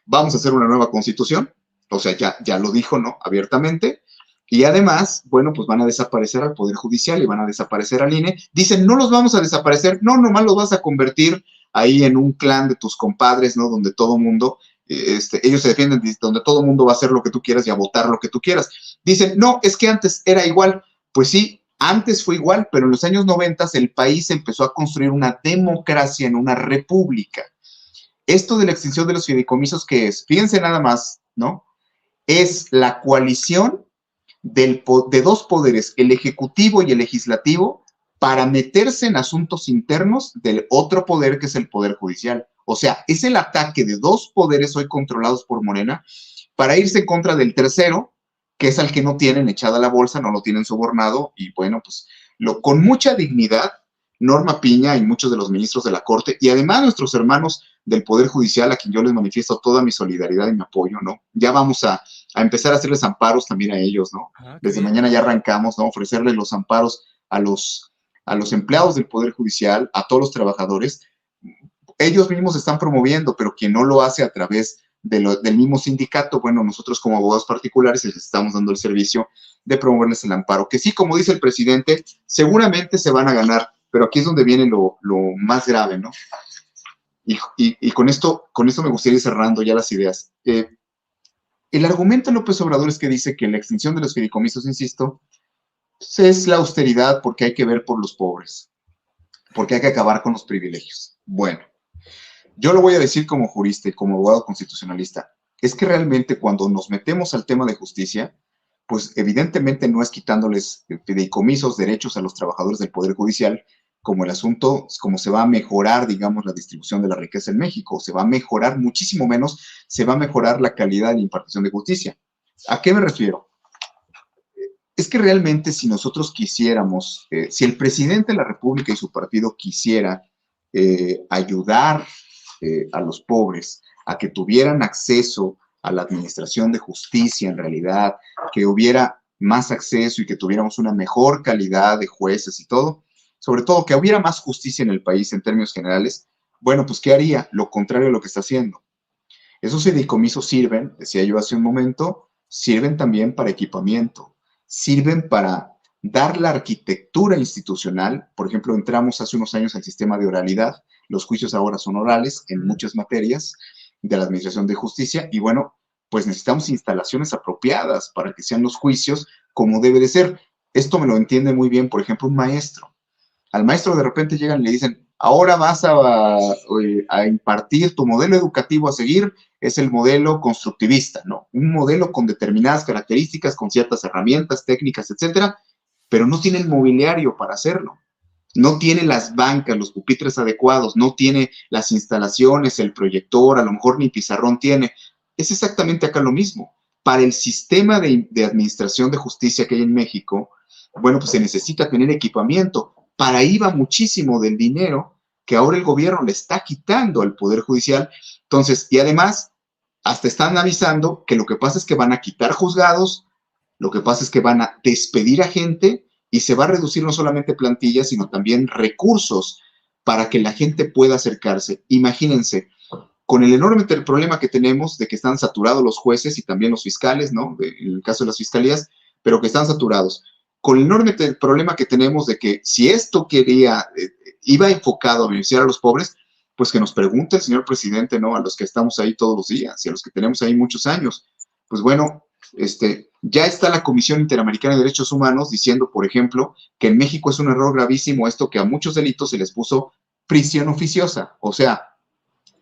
vamos a hacer una nueva constitución, o sea, ya lo dijo, ¿no? Abiertamente. Y además, bueno, pues van a desaparecer al Poder Judicial y van a desaparecer al INE. Dicen, no los vamos a desaparecer, no, nomás los vas a convertir ahí en un clan de tus compadres, ¿no? Donde todo mundo, ellos se defienden, donde todo mundo va a hacer lo que tú quieras y a votar lo que tú quieras. Dicen, no, es que antes era igual. Pues sí, antes fue igual, pero en los años 90 el país empezó a construir una democracia en una república. Esto de la extinción de los fideicomisos, ¿qué es? Fíjense nada más, ¿no? Es la coalición de dos poderes, el ejecutivo y el legislativo, para meterse en asuntos internos del otro poder que es el Poder Judicial. O sea, es el ataque de dos poderes hoy controlados por Morena para irse en contra del tercero, que es al que no tienen echada la bolsa, no lo tienen sobornado, y bueno, pues con mucha dignidad, Norma Piña y muchos de los ministros de la Corte, y además nuestros hermanos del Poder Judicial, a quien yo les manifiesto toda mi solidaridad y mi apoyo, ¿no? Ya vamos a empezar a hacerles amparos también a ellos, ¿no? Desde mañana ya arrancamos, ¿no? Ofrecerles los amparos a los empleados del Poder Judicial, a todos los trabajadores. Ellos mismos están promoviendo, pero quien no lo hace a través del mismo sindicato, bueno, nosotros como abogados particulares les estamos dando el servicio de promoverles el amparo, que sí, como dice el presidente, seguramente se van a ganar, pero aquí es donde viene lo más grave, ¿no? Y con esto me gustaría ir cerrando ya las ideas. El argumento de López Obrador es que dice que la extinción de los fideicomisos, insisto, pues es la austeridad porque hay que ver por los pobres, porque hay que acabar con los privilegios. Bueno, yo lo voy a decir como jurista y como abogado constitucionalista, es que realmente cuando nos metemos al tema de justicia, pues evidentemente no es quitándoles fideicomisos, derechos a los trabajadores del Poder Judicial, como el asunto, como se va a mejorar, digamos, la distribución de la riqueza en México, se va a mejorar muchísimo menos, se va a mejorar la calidad de la impartición de justicia. ¿A qué me refiero? Es que realmente si nosotros quisiéramos, si el presidente de la República y su partido quisiera ayudar a los pobres a que tuvieran acceso a la administración de justicia en realidad, que hubiera más acceso y que tuviéramos una mejor calidad de jueces y todo, sobre todo que hubiera más justicia en el país en términos generales, bueno, pues ¿qué haría? Lo contrario de lo que está haciendo. Esos fideicomisos sirven, decía yo hace un momento, sirven también para equipamiento, sirven para dar la arquitectura institucional. Por ejemplo, entramos hace unos años al sistema de oralidad, los juicios ahora son orales en muchas materias de la Administración de Justicia y bueno, pues necesitamos instalaciones apropiadas para que sean los juicios como debe de ser. Esto me lo entiende muy bien, por ejemplo, un maestro. Al maestro de repente llegan y le dicen, ahora vas a impartir tu modelo educativo a seguir, es el modelo constructivista, ¿no? Un modelo con determinadas características, con ciertas herramientas, técnicas, etcétera, pero no tiene el mobiliario para hacerlo. No tiene las bancas, los pupitres adecuados, no tiene las instalaciones, el proyector, a lo mejor ni pizarrón tiene. Es exactamente acá lo mismo. Para el sistema de administración de justicia que hay en México, bueno, pues se necesita tener equipamiento. Para ahí va muchísimo del dinero que ahora el gobierno le está quitando al Poder Judicial. Entonces, y además, hasta están avisando que lo que pasa es que van a quitar juzgados, lo que pasa es que van a despedir a gente y se va a reducir no solamente plantillas, sino también recursos para que la gente pueda acercarse. Imagínense, con el enorme problema que tenemos de que están saturados los jueces y también los fiscales, ¿no? En el caso de las fiscalías, pero que están saturados. Con el enorme problema que tenemos de que si esto iba enfocado a beneficiar a los pobres, pues que nos pregunte el señor presidente, ¿no? A los que estamos ahí todos los días y a los que tenemos ahí muchos años. Pues bueno, ya está la Comisión Interamericana de Derechos Humanos diciendo, por ejemplo, que en México es un error gravísimo esto que a muchos delitos se les puso prisión oficiosa, o sea,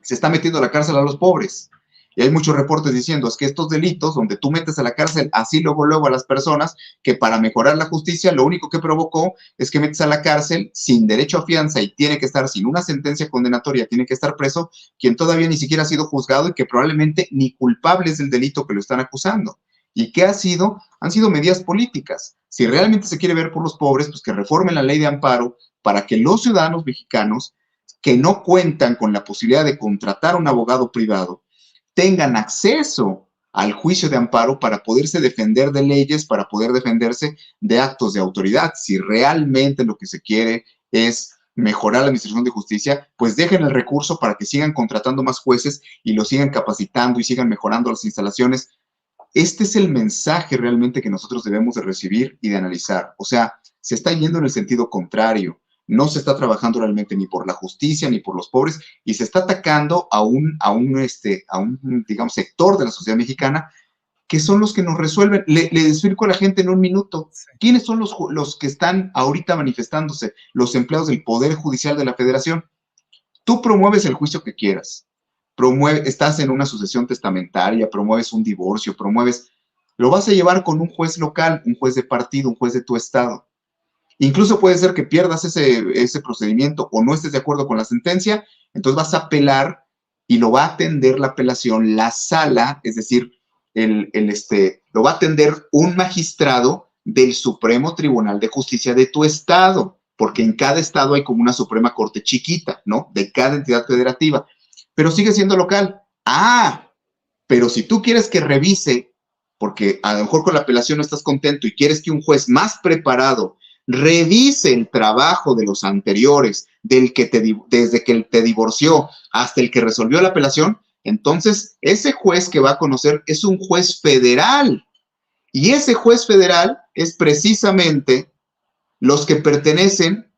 se está metiendo a la cárcel a los pobres. Y hay muchos reportes diciendo, es que estos delitos, donde tú metes a la cárcel así luego a las personas, que para mejorar la justicia, lo único que provocó es que metes a la cárcel sin derecho a fianza y tiene que estar sin una sentencia condenatoria, tiene que estar preso quien todavía ni siquiera ha sido juzgado y que probablemente ni culpable es del delito que lo están acusando. ¿Y qué ha sido? Han sido medidas políticas. Si realmente se quiere ver por los pobres, pues que reformen la ley de amparo para que los ciudadanos mexicanos que no cuentan con la posibilidad de contratar a un abogado privado tengan acceso al juicio de amparo para poderse defender de leyes, para poder defenderse de actos de autoridad. Si realmente lo que se quiere es mejorar la administración de justicia, pues dejen el recurso para que sigan contratando más jueces y los sigan capacitando y sigan mejorando las instalaciones. Este es el mensaje realmente que nosotros debemos de recibir y de analizar. O sea, se está yendo en el sentido contrario. No se está trabajando realmente ni por la justicia ni por los pobres y se está atacando a un digamos, sector de la sociedad mexicana que son los que nos resuelven. Le explico a la gente en un minuto. Sí. ¿Quiénes son los que están ahorita manifestándose? Los empleados del Poder Judicial de la Federación. Tú promueves el juicio que quieras. Estás en una sucesión testamentaria, promueves un divorcio, lo vas a llevar con un juez local, un juez de partido, un juez de tu estado. Incluso puede ser que pierdas ese procedimiento o no estés de acuerdo con la sentencia, entonces vas a apelar y lo va a atender la apelación, la sala, es decir, lo va a atender un magistrado del Supremo Tribunal de Justicia de tu estado, porque en cada estado hay como una Suprema Corte chiquita, ¿no? De cada entidad federativa, pero sigue siendo local. Pero si tú quieres que revise, porque a lo mejor con la apelación no estás contento y quieres que un juez más preparado revise el trabajo de los anteriores, desde que te divorció hasta el que resolvió la apelación, entonces ese juez que va a conocer es un juez federal. Y ese juez federal es precisamente los que pertenecen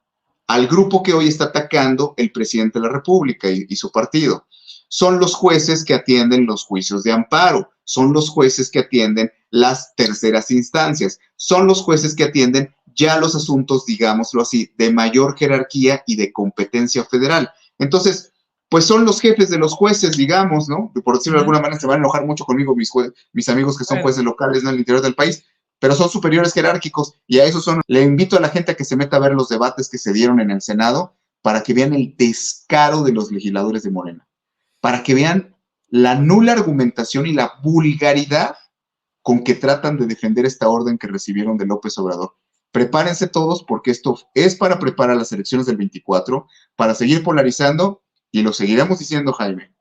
al grupo que hoy está atacando el presidente de la República y su partido. Son los jueces que atienden los juicios de amparo, son los jueces que atienden las terceras instancias, son los jueces que atienden ya los asuntos, digámoslo así, de mayor jerarquía y de competencia federal. Entonces, pues son los jefes de los jueces, digamos, ¿no? Por decirlo de alguna manera, se van a enojar mucho conmigo mis amigos que son jueces locales en el interior del país, pero son superiores jerárquicos y a esos son. Le invito a la gente a que se meta a ver los debates que se dieron en el Senado para que vean el descaro de los legisladores de Morena, para que vean la nula argumentación y la vulgaridad con que tratan de defender esta orden que recibieron de López Obrador. Prepárense todos porque esto es para preparar las elecciones del 24, para seguir polarizando y lo seguiremos diciendo, Jaime,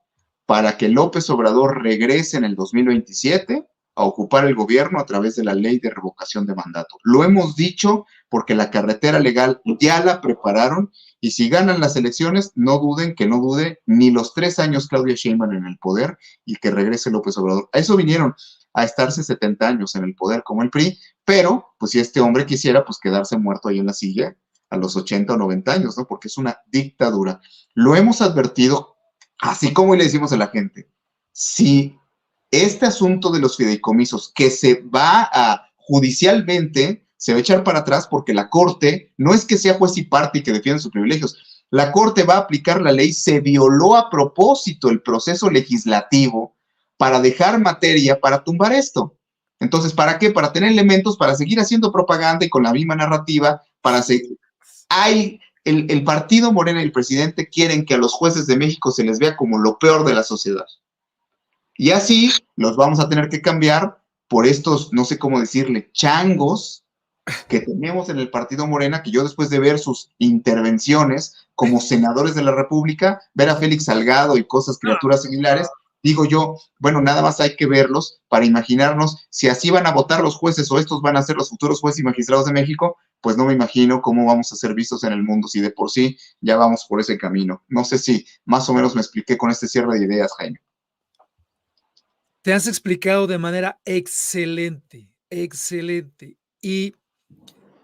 para que López Obrador regrese en el 2027 a ocupar el gobierno a través de la ley de revocación de mandato. Lo hemos dicho porque la carretera legal ya la prepararon y si ganan las elecciones, no duden que no dude ni los 3 años Claudia Sheinbaum en el poder y que regrese López Obrador. A eso vinieron, a estarse 70 años en el poder como el PRI, pero pues si este hombre quisiera pues quedarse muerto ahí en la silla a los 80 o 90 años, ¿no? Porque es una dictadura. Lo hemos advertido, así como le decimos a la gente, si este asunto de los fideicomisos que se va a judicialmente, se va a echar para atrás porque la Corte no es que sea juez y parte y que defienda sus privilegios, la Corte va a aplicar la ley, se violó a propósito el proceso legislativo para dejar materia para tumbar esto. Entonces, ¿para qué? Para tener elementos, para seguir haciendo propaganda y con la misma narrativa, para seguir. El partido Morena y el presidente quieren que a los jueces de México se les vea como lo peor de la sociedad. Y así los vamos a tener que cambiar por estos, no sé cómo decirle, changos que tenemos en el partido Morena, que yo después de ver sus intervenciones como senadores de la República, ver a Félix Salgado y criaturas similares, digo yo, bueno, nada más hay que verlos para imaginarnos si así van a votar los jueces o estos van a ser los futuros jueces y magistrados de México, pues no me imagino cómo vamos a ser vistos en el mundo si de por sí ya vamos por ese camino. No sé si más o menos me expliqué con este cierre de ideas, Jaime. Te has explicado de manera excelente, excelente, y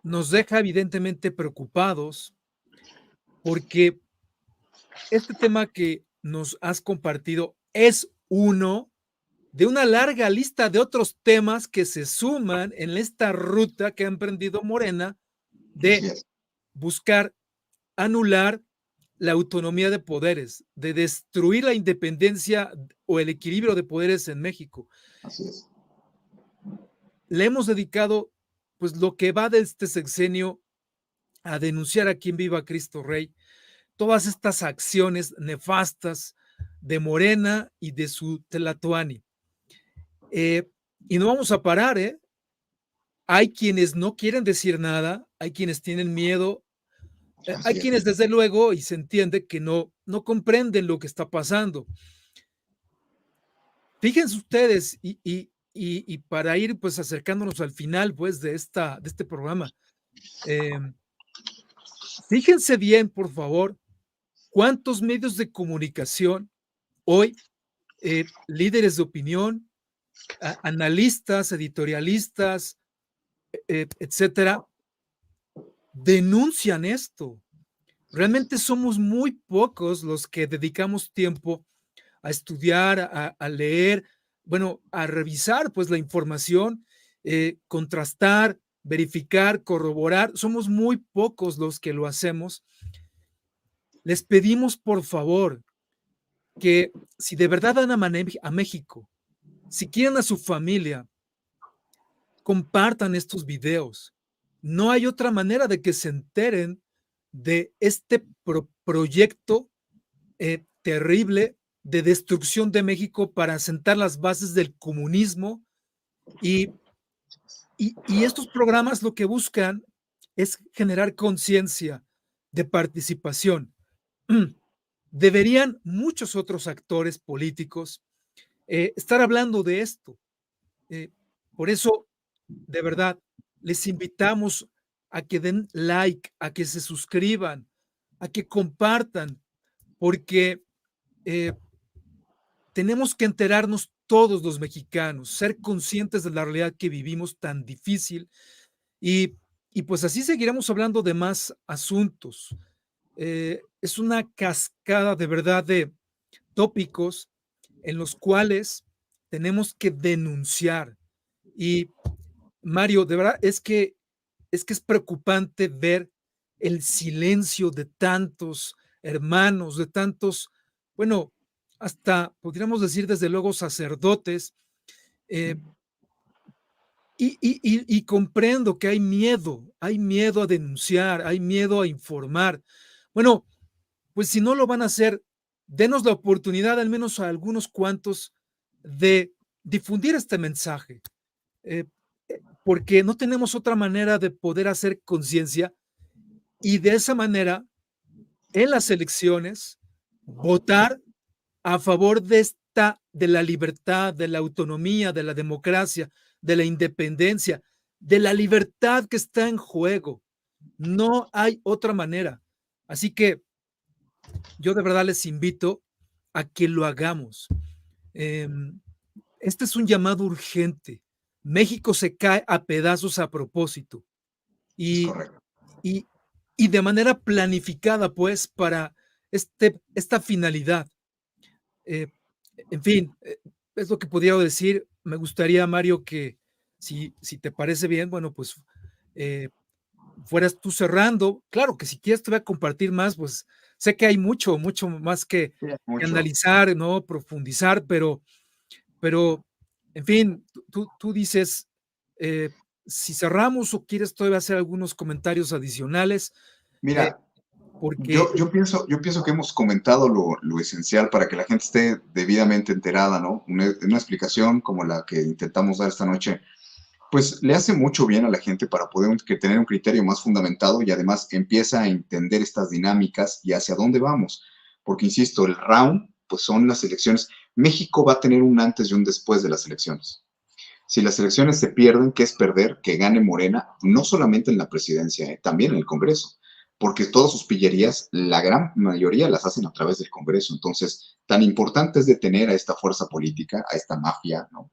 nos deja evidentemente preocupados porque este tema que nos has compartido es uno de una larga lista de otros temas que se suman en esta ruta que ha emprendido Morena Así de es, buscar anular la autonomía de poderes, de destruir la independencia o el equilibrio de poderes en México. así es. Le hemos dedicado, pues, lo que va de este sexenio a denunciar a quien viva Cristo Rey, todas estas acciones nefastas de Morena y de su Tlatoani. Y no vamos a parar, ¿eh? Hay quienes no quieren decir nada, hay quienes tienen miedo, hay Así es. quienes desde luego, y se entiende que no comprenden lo que está pasando. Fíjense ustedes, y para ir pues acercándonos al final pues de este programa, em, fíjense bien, por favor, cuántos medios de comunicación hoy, líderes de opinión, analistas, editorialistas, etcétera, denuncian esto. Realmente somos muy pocos los que dedicamos tiempo a estudiar, a leer, bueno, a revisar pues la información, contrastar, verificar, corroborar. Somos muy pocos los que lo hacemos. Les pedimos por favor que si de verdad van a México, si quieren a su familia, compartan estos videos. No hay otra manera de que se enteren de este proyecto terrible de destrucción de México para sentar las bases del comunismo y, y estos programas lo que buscan es generar conciencia de participación. Deberían muchos otros actores políticos estar hablando de esto. Eh, por eso, de verdad, les invitamos a que den like, a que se suscriban, a que compartan, porque eh, tenemos que enterarnos todos los mexicanos, ser conscientes de la realidad que vivimos tan difícil y, y pues así seguiremos hablando de más asuntos. Es una cascada de verdad de tópicos en los cuales tenemos que denunciar. Y Mario, de verdad es preocupante ver el silencio de tantos hermanos, de tantos, bueno, hasta podríamos decir desde luego sacerdotes, eh, y comprendo que hay miedo a denunciar, hay miedo a informar. Bueno, pues si no lo van a hacer, denos la oportunidad, al menos a algunos cuantos, de difundir este mensaje, eh, porque no tenemos otra manera de poder hacer conciencia y de esa manera, en las elecciones, votar a favor de la libertad, de la autonomía, de la democracia, de la independencia, de la libertad que está en juego. No hay otra manera. Así que yo de verdad les invito a que lo hagamos. Em, este es un llamado urgente. México se cae a pedazos a propósito Es y, correcto. y, y de manera planificada, pues, para esta finalidad. Eh, en fin, es lo que podría decir. Me gustaría, Mario, que si te parece bien, bueno, pues eh, fueras tú cerrando. Claro que si quieres te voy a compartir más, pues sé que hay mucho, mucho más Sí, que mucho. analizar, ¿no? Profundizar, pero en fin, tú dices, eh, si cerramos o quieres todavía hacer algunos comentarios adicionales, eh, Mira, porque yo pienso que hemos comentado lo esencial para que la gente esté debidamente enterada, ¿no? Una explicación como la que intentamos dar esta noche, pues le hace mucho bien a la gente para poder tener un criterio más fundamentado y además empieza a entender estas dinámicas y hacia dónde vamos. Porque, insisto, el round pues son las elecciones. México va a tener un antes y un después de las elecciones. Si las elecciones se pierden, ¿qué es perder? Que gane Morena, no solamente en la presidencia, también en el Congreso, porque todas sus pillerías, la gran mayoría las hacen a través del Congreso. Entonces, tan importante es detener a esta fuerza política, a esta mafia, ¿no?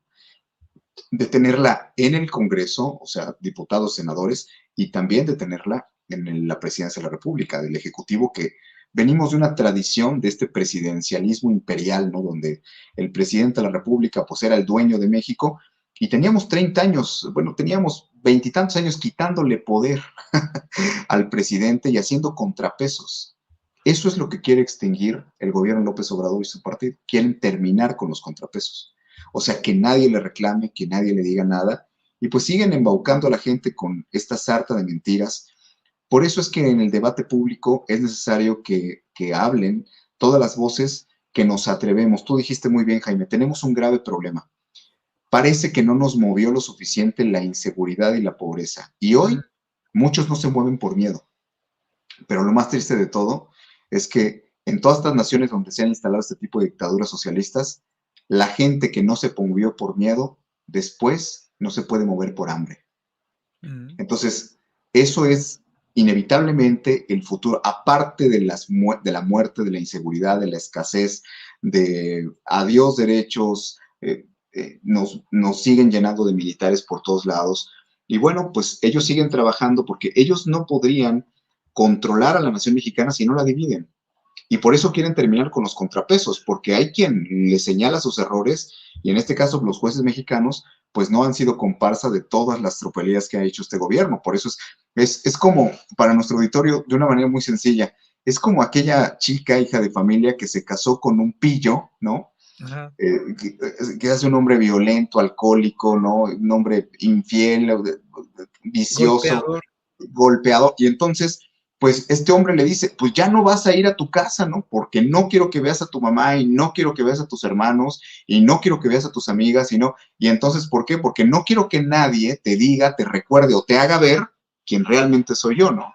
Detenerla en el Congreso, o sea, diputados, senadores, y también detenerla en la presidencia de la República, del Ejecutivo, que venimos de una tradición de este presidencialismo imperial, ¿no? Donde el presidente de la República, pues, era el dueño de México, y teníamos 30 años, bueno, teníamos veintitantos años quitándole poder al presidente y haciendo contrapesos. Eso es lo que quiere extinguir el gobierno de López Obrador y su partido. Quieren terminar con los contrapesos. O sea, que nadie le reclame, que nadie le diga nada. Y pues siguen embaucando a la gente con esta sarta de mentiras. Por eso es que en el debate público es necesario que hablen todas las voces que nos atrevemos. Tú dijiste muy bien, Jaime, tenemos un grave problema. Parece que no nos movió lo suficiente la inseguridad y la pobreza. Y hoy muchos no se mueven por miedo. Pero lo más triste de todo es que en todas estas naciones donde se han instalado este tipo de dictaduras socialistas, la gente que no se movió por miedo, después no se puede mover por hambre. Entonces, eso es inevitablemente el futuro, aparte de la muerte, de la inseguridad, de la escasez, de adiós derechos, nos siguen llenando de militares por todos lados. Y bueno, pues ellos siguen trabajando porque ellos no podrían controlar a la nación mexicana si no la dividen. Y por eso quieren terminar con los contrapesos, porque hay quien le señala sus errores, y en este caso los jueces mexicanos, pues no han sido comparsa de todas las tropelías que ha hecho este gobierno. Por eso es como, para nuestro auditorio, de una manera muy sencilla, es como aquella chica, hija de familia, que se casó con un pillo, ¿no? Que es un hombre violento, alcohólico, ¿no? Un hombre infiel, vicioso, golpeador, y entonces pues este hombre le dice, pues ya no vas a ir a tu casa, ¿no? Porque no quiero que veas a tu mamá y no quiero que veas a tus hermanos y no quiero que veas a tus amigas y entonces, ¿por qué? Porque no quiero que nadie te diga, te recuerde o te haga ver quién realmente soy yo, ¿no?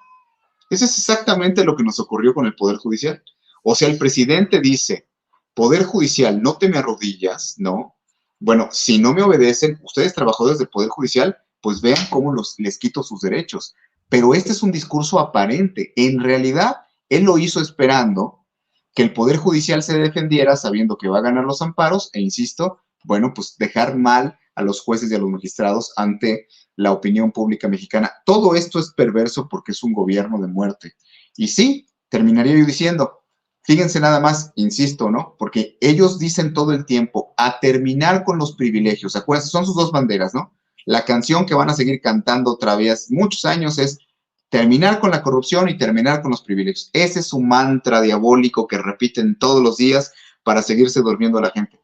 Eso es exactamente lo que nos ocurrió con el Poder Judicial. O sea, el presidente dice, Poder Judicial, no te me arrodillas, ¿no? Bueno, si no me obedecen, ustedes trabajadores del Poder Judicial, pues vean cómo les quito sus derechos. Pero este es un discurso aparente. En realidad, él lo hizo esperando que el Poder Judicial se defendiera sabiendo que va a ganar los amparos e, insisto, bueno, pues dejar mal a los jueces y a los magistrados ante la opinión pública mexicana. Todo esto es perverso porque es un gobierno de muerte. Y sí, terminaría yo diciendo, fíjense nada más, insisto, ¿no? Porque ellos dicen todo el tiempo, a terminar con los privilegios. Acuérdense, son sus dos banderas, ¿no? La canción que van a seguir cantando otra vez muchos años es terminar con la corrupción y terminar con los privilegios. Ese es su mantra diabólico que repiten todos los días para seguirse durmiendo a la gente.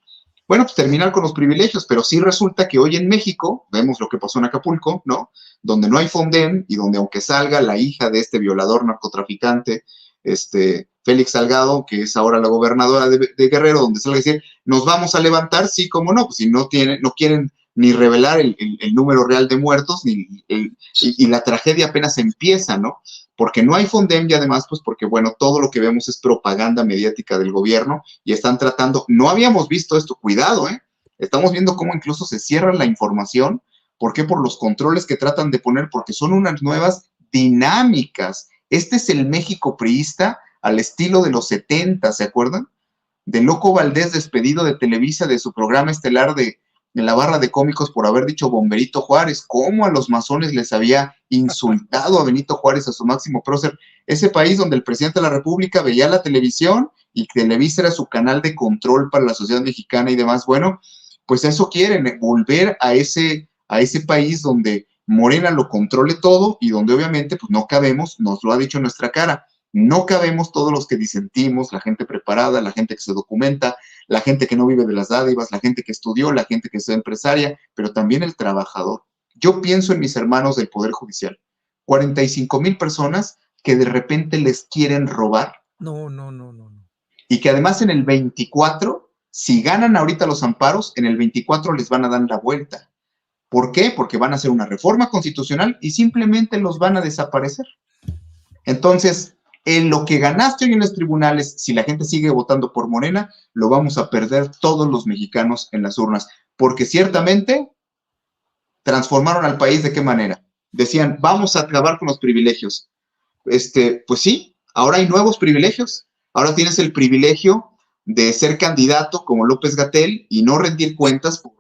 Bueno, pues terminar con los privilegios, pero sí resulta que hoy en México, vemos lo que pasó en Acapulco, ¿no? Donde no hay Fonden y donde aunque salga la hija de este violador narcotraficante, Félix Salgado, que es ahora la gobernadora de Guerrero, donde salga a decir, nos vamos a levantar, sí, cómo no, pues si no quieren ni revelar el número real de muertos, y la tragedia apenas empieza, ¿no? Porque no hay Fondem y además, pues porque, bueno, todo lo que vemos es propaganda mediática del gobierno y están tratando, no habíamos visto esto, cuidado, estamos viendo cómo incluso se cierra la información, ¿por qué? Por los controles que tratan de poner, porque son unas nuevas dinámicas. Este es el México priista al estilo de los 70, ¿se acuerdan? De Loco Valdés despedido de Televisa de su programa estelar de la barra de cómicos por haber dicho Bomberito Juárez, cómo a los masones les había insultado a Benito Juárez, a su máximo prócer, ese país donde el presidente de la República veía la televisión y Televisa era su canal de control para la sociedad mexicana y demás. Bueno, pues eso quieren, volver a ese país donde Morena lo controle todo y donde obviamente pues no cabemos, nos lo ha dicho en nuestra cara, no cabemos todos los que disentimos, la gente preparada, la gente que se documenta, la gente que no vive de las dádivas, la gente que estudió, la gente que es empresaria, pero también el trabajador. Yo pienso en mis hermanos del Poder Judicial, 45,000 personas que de repente les quieren robar. No. Y que además en el 24, si ganan ahorita los amparos, en el 24 les van a dar la vuelta. ¿Por qué? Porque van a hacer una reforma constitucional y simplemente los van a desaparecer. Entonces, en lo que ganaste hoy en los tribunales, si la gente sigue votando por Morena, lo vamos a perder todos los mexicanos en las urnas, porque ciertamente transformaron al país de qué manera. Decían, vamos a acabar con los privilegios. Pues sí, ahora hay nuevos privilegios. Ahora tienes el privilegio de ser candidato como López-Gatell y no rendir cuentas por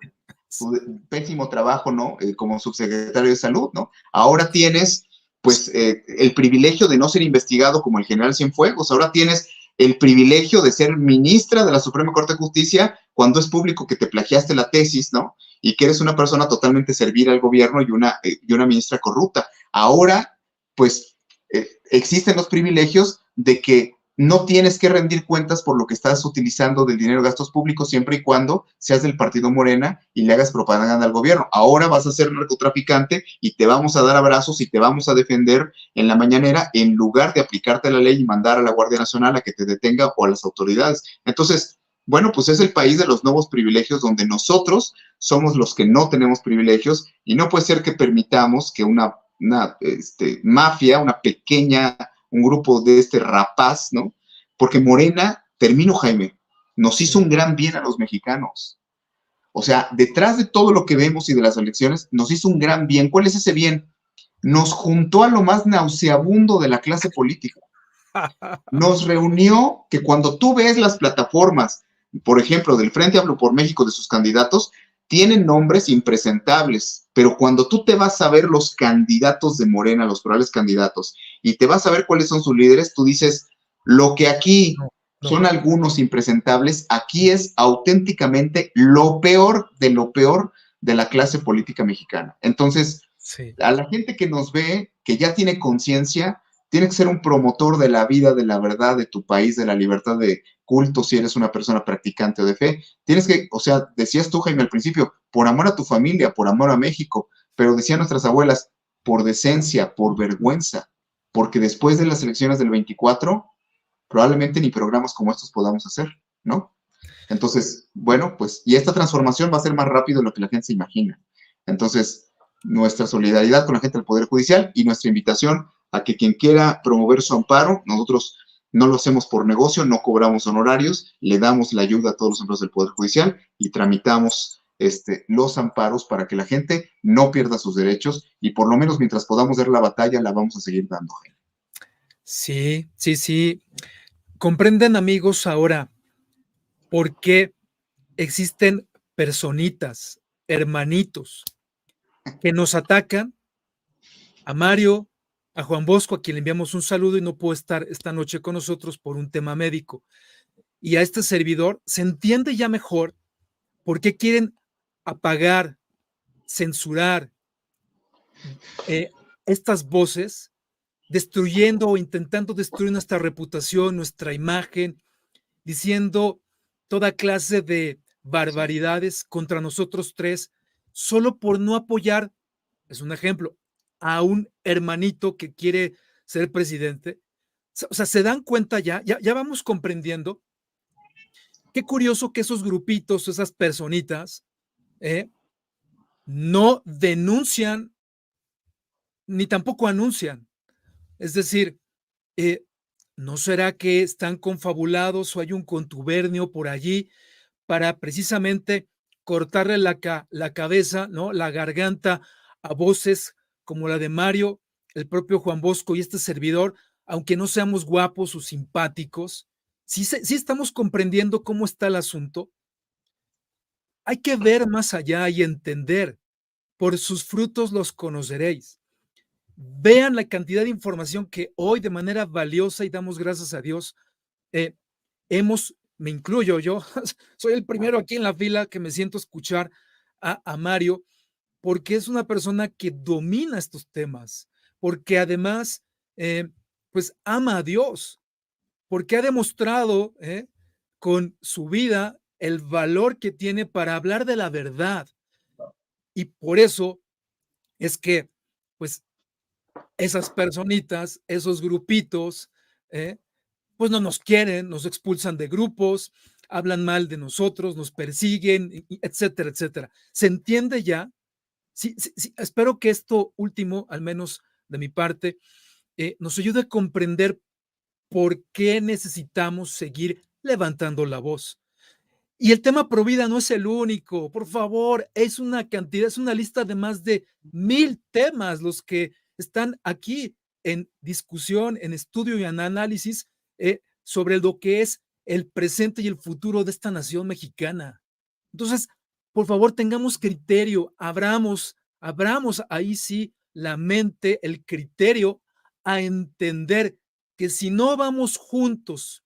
tu pésimo trabajo, ¿no? Como subsecretario de salud, ¿no? Ahora tienes, pues, el privilegio de no ser investigado como el general Cienfuegos. Ahora tienes el privilegio de ser ministra de la Suprema Corte de Justicia cuando es público que te plagiaste la tesis, ¿no? Y que eres una persona totalmente servil al gobierno y una ministra corrupta. Ahora, pues, existen los privilegios de que no tienes que rendir cuentas por lo que estás utilizando del dinero de gastos públicos siempre y cuando seas del partido Morena y le hagas propaganda al gobierno. Ahora vas a ser narcotraficante y te vamos a dar abrazos y te vamos a defender en la mañanera en lugar de aplicarte la ley y mandar a la Guardia Nacional a que te detenga o a las autoridades. Entonces, bueno, pues es el país de los nuevos privilegios donde nosotros somos los que no tenemos privilegios y no puede ser que permitamos que una mafia, una pequeña, un grupo de rapaz, ¿no? Porque Morena, termino Jaime, nos hizo un gran bien a los mexicanos. O sea, detrás de todo lo que vemos y de las elecciones, nos hizo un gran bien. ¿Cuál es ese bien? Nos juntó a lo más nauseabundo de la clase política. Nos reunió que cuando tú ves las plataformas, por ejemplo, del Frente Hablo por México de sus candidatos, tienen nombres impresentables, pero cuando tú te vas a ver los candidatos de Morena, los probables candidatos, y te vas a ver cuáles son sus líderes, tú dices, lo que aquí son algunos impresentables, aquí es auténticamente lo peor de la clase política mexicana. Entonces, a la gente que nos ve, que ya tiene conciencia, tiene que ser un promotor de la vida, de la verdad, de tu país, de la libertad de culto, si eres una persona practicante o de fe. Tienes que, o sea, decías tú, Jaime, al principio, por amor a tu familia, por amor a México, pero decían nuestras abuelas, por decencia, por vergüenza, porque después de las elecciones del 24, probablemente ni programas como estos podamos hacer, ¿no? Entonces, bueno, pues, y esta transformación va a ser más rápido de lo que la gente se imagina. Entonces, nuestra solidaridad con la gente del Poder Judicial y nuestra invitación a que quien quiera promover su amparo, nosotros no lo hacemos por negocio, no cobramos honorarios, le damos la ayuda a todos los empleados del Poder Judicial y tramitamos los amparos para que la gente no pierda sus derechos y por lo menos mientras podamos dar la batalla, la vamos a seguir dando. Sí, sí, sí. Comprenden, amigos, ahora por qué existen personitas, hermanitos, que nos atacan. A Mario, a Juan Bosco, a quien le enviamos un saludo y no pudo estar esta noche con nosotros por un tema médico. Y a este servidor se entiende ya mejor por qué quieren apagar, censurar estas voces, destruyendo o intentando destruir nuestra reputación, nuestra imagen, diciendo toda clase de barbaridades contra nosotros tres, solo por no apoyar, es un ejemplo, a un hermanito que quiere ser presidente. O sea, se dan cuenta ya vamos comprendiendo. Qué curioso que esos grupitos, esas personitas, no denuncian ni tampoco anuncian. Es decir, ¿no será que están confabulados o hay un contubernio por allí para precisamente cortarle la cabeza, ¿no? La garganta a voces como la de Mario, el propio Juan Bosco y este servidor, aunque no seamos guapos o simpáticos? Sí estamos comprendiendo cómo está el asunto. Hay que ver más allá y entender, por sus frutos los conoceréis. Vean la cantidad de información que hoy de manera valiosa, y damos gracias a Dios, me incluyo yo, soy el primero aquí en la fila que me siento a escuchar a Mario, porque es una persona que domina estos temas, porque además, pues ama a Dios, porque ha demostrado con su vida el valor que tiene para hablar de la verdad. Y por eso es que, pues, esas personitas, esos grupitos, pues no nos quieren, nos expulsan de grupos, hablan mal de nosotros, nos persiguen, etcétera, etcétera. ¿Se entiende ya? Sí, sí, sí, espero que esto último, al menos de mi parte, nos ayude a comprender por qué necesitamos seguir levantando la voz. Y el tema Provida no es el único, por favor, es una cantidad, es una lista de más de 1000 temas los que están aquí en discusión, en estudio y en análisis sobre lo que es el presente y el futuro de esta nación mexicana. Entonces, por favor, tengamos criterio, abramos ahí sí la mente, el criterio a entender que si no vamos juntos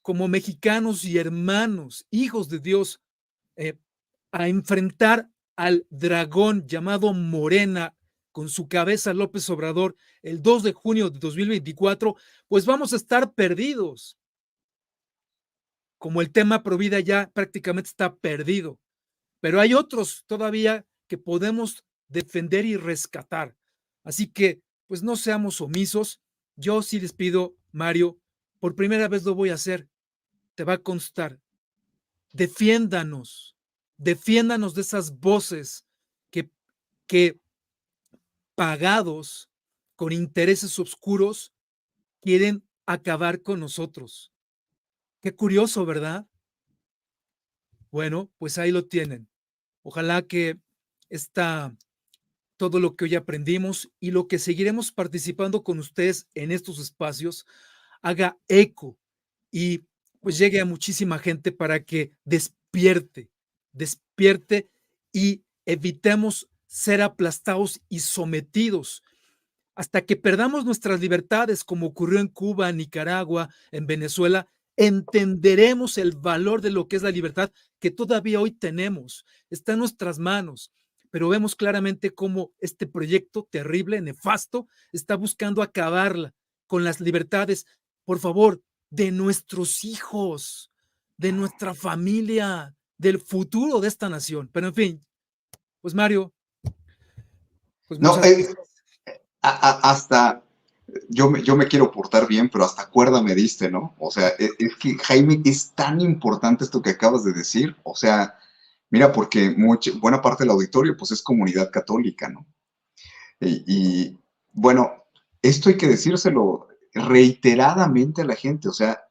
como mexicanos y hermanos, hijos de Dios, eh, a enfrentar al dragón llamado Morena con su cabeza López Obrador el 2 de junio de 2024, pues vamos a estar perdidos. Como el tema Provida ya prácticamente está perdido, pero hay otros todavía que podemos defender y rescatar. Así que, pues no seamos omisos. Yo sí les pido, Mario, por primera vez lo voy a hacer, te va a constar. Defiéndanos, defiéndanos de esas voces que, que pagados con intereses oscuros quieren acabar con nosotros. Qué curioso, ¿verdad? Bueno, pues ahí lo tienen. Ojalá que esta, todo lo que hoy aprendimos y lo que seguiremos participando con ustedes en estos espacios haga eco y pues llegue a muchísima gente para que despierte y evitemos ser aplastados y sometidos hasta que perdamos nuestras libertades, como ocurrió en Cuba, en Nicaragua, en Venezuela. Entenderemos el valor de lo que es la libertad que todavía hoy tenemos. Está en nuestras manos, pero vemos claramente cómo este proyecto terrible, nefasto, está buscando acabarla con las libertades, por favor, de nuestros hijos, de nuestra familia, del futuro de esta nación. Pero en fin, pues Mario, pues No, muchas gracias. hasta yo me quiero portar bien, pero hasta cuerda me diste, ¿no? O sea, es que Jaime, es tan importante esto que acabas de decir. O sea, mira, porque buena parte del auditorio, pues es comunidad católica, ¿no? Y bueno, esto hay que decírselo reiteradamente a la gente. O sea,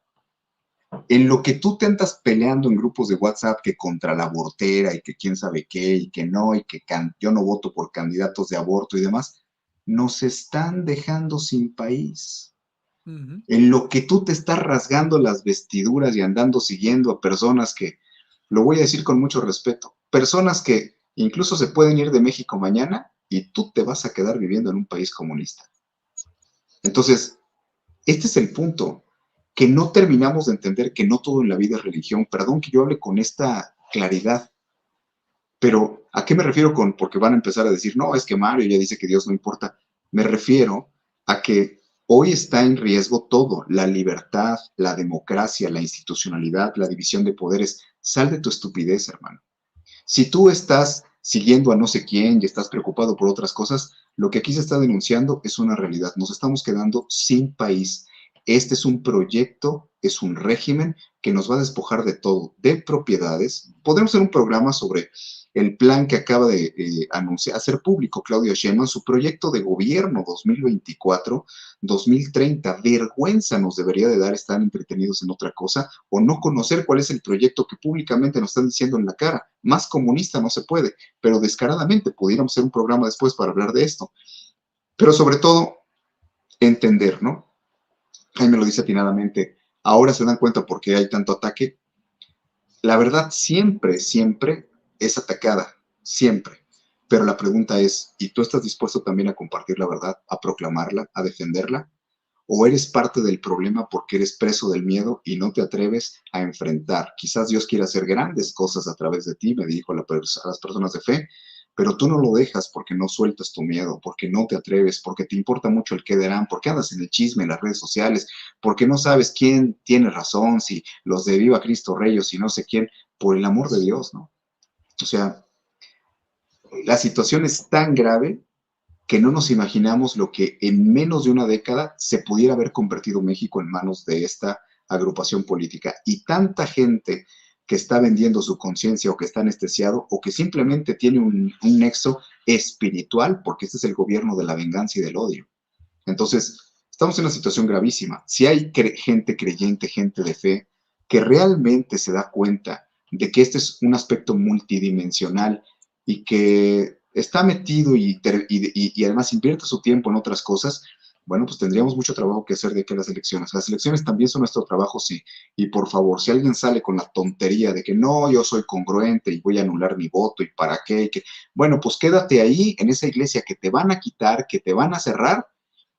en lo que tú te andas peleando en grupos de WhatsApp que contra la abortera y que quién sabe qué y que no y que yo no voto por candidatos de aborto y demás, nos están dejando sin país. Uh -huh. En lo que tú te estás rasgando las vestiduras y andando siguiendo a personas que, lo voy a decir con mucho respeto, personas que incluso se pueden ir de México mañana y tú te vas a quedar viviendo en un país comunista. Entonces, este es el punto, que no terminamos de entender que no todo en la vida es religión. Perdón que yo hable con esta claridad, pero ¿a qué me refiero con? Porque van a empezar a decir, no, es que Mario ya dice que Dios no importa. Me refiero a que hoy está en riesgo todo, la libertad, la democracia, la institucionalidad, la división de poderes. Sal de tu estupidez, hermano. Si tú estás siguiendo a no sé quién y estás preocupado por otras cosas, lo que aquí se está denunciando es una realidad. Nos estamos quedando sin país. Este es un proyecto, es un régimen que nos va a despojar de todo, de propiedades. Podemos hacer un programa sobre el plan que acaba de anunciar, hacer público Claudia Sheinbaum, su proyecto de gobierno 2024-2030. Vergüenza nos debería de dar estar entretenidos en otra cosa o no conocer cuál es el proyecto que públicamente nos están diciendo en la cara. Más comunista no se puede, pero descaradamente pudiéramos hacer un programa después para hablar de esto. Pero sobre todo, entender, ¿no? Jaime lo dice atinadamente, ahora se dan cuenta por qué hay tanto ataque. La verdad siempre, siempre es atacada, siempre. Pero la pregunta es, ¿y tú estás dispuesto también a compartir la verdad, a proclamarla, a defenderla? ¿O eres parte del problema porque eres preso del miedo y no te atreves a enfrentar? Quizás Dios quiera hacer grandes cosas a través de ti, me dijo a las personas de fe, pero tú no lo dejas porque no sueltas tu miedo, porque no te atreves, porque te importa mucho el qué dirán, porque andas en el chisme en las redes sociales, porque no sabes quién tiene razón, si los de Viva Cristo Rey o si no sé quién, por el amor de Dios, ¿no? O sea, la situación es tan grave que no nos imaginamos lo que en menos de una década se pudiera haber convertido México en manos de esta agrupación política. Y tanta gente que está vendiendo su conciencia o que está anestesiado o que simplemente tiene un nexo espiritual, porque este es el gobierno de la venganza y del odio. Entonces, Estamos en una situación gravísima. Si hay gente creyente, gente de fe, que realmente se da cuenta de que este es un aspecto multidimensional y que está metido y además invierte su tiempo en otras cosas, bueno, pues tendríamos mucho trabajo que hacer de aquí a las elecciones. Las elecciones también son nuestro trabajo, sí. Y por favor, si alguien sale con la tontería de que no, yo soy congruente y voy a anular mi voto y para qué, bueno, pues quédate ahí en esa iglesia que te van a quitar, que te van a cerrar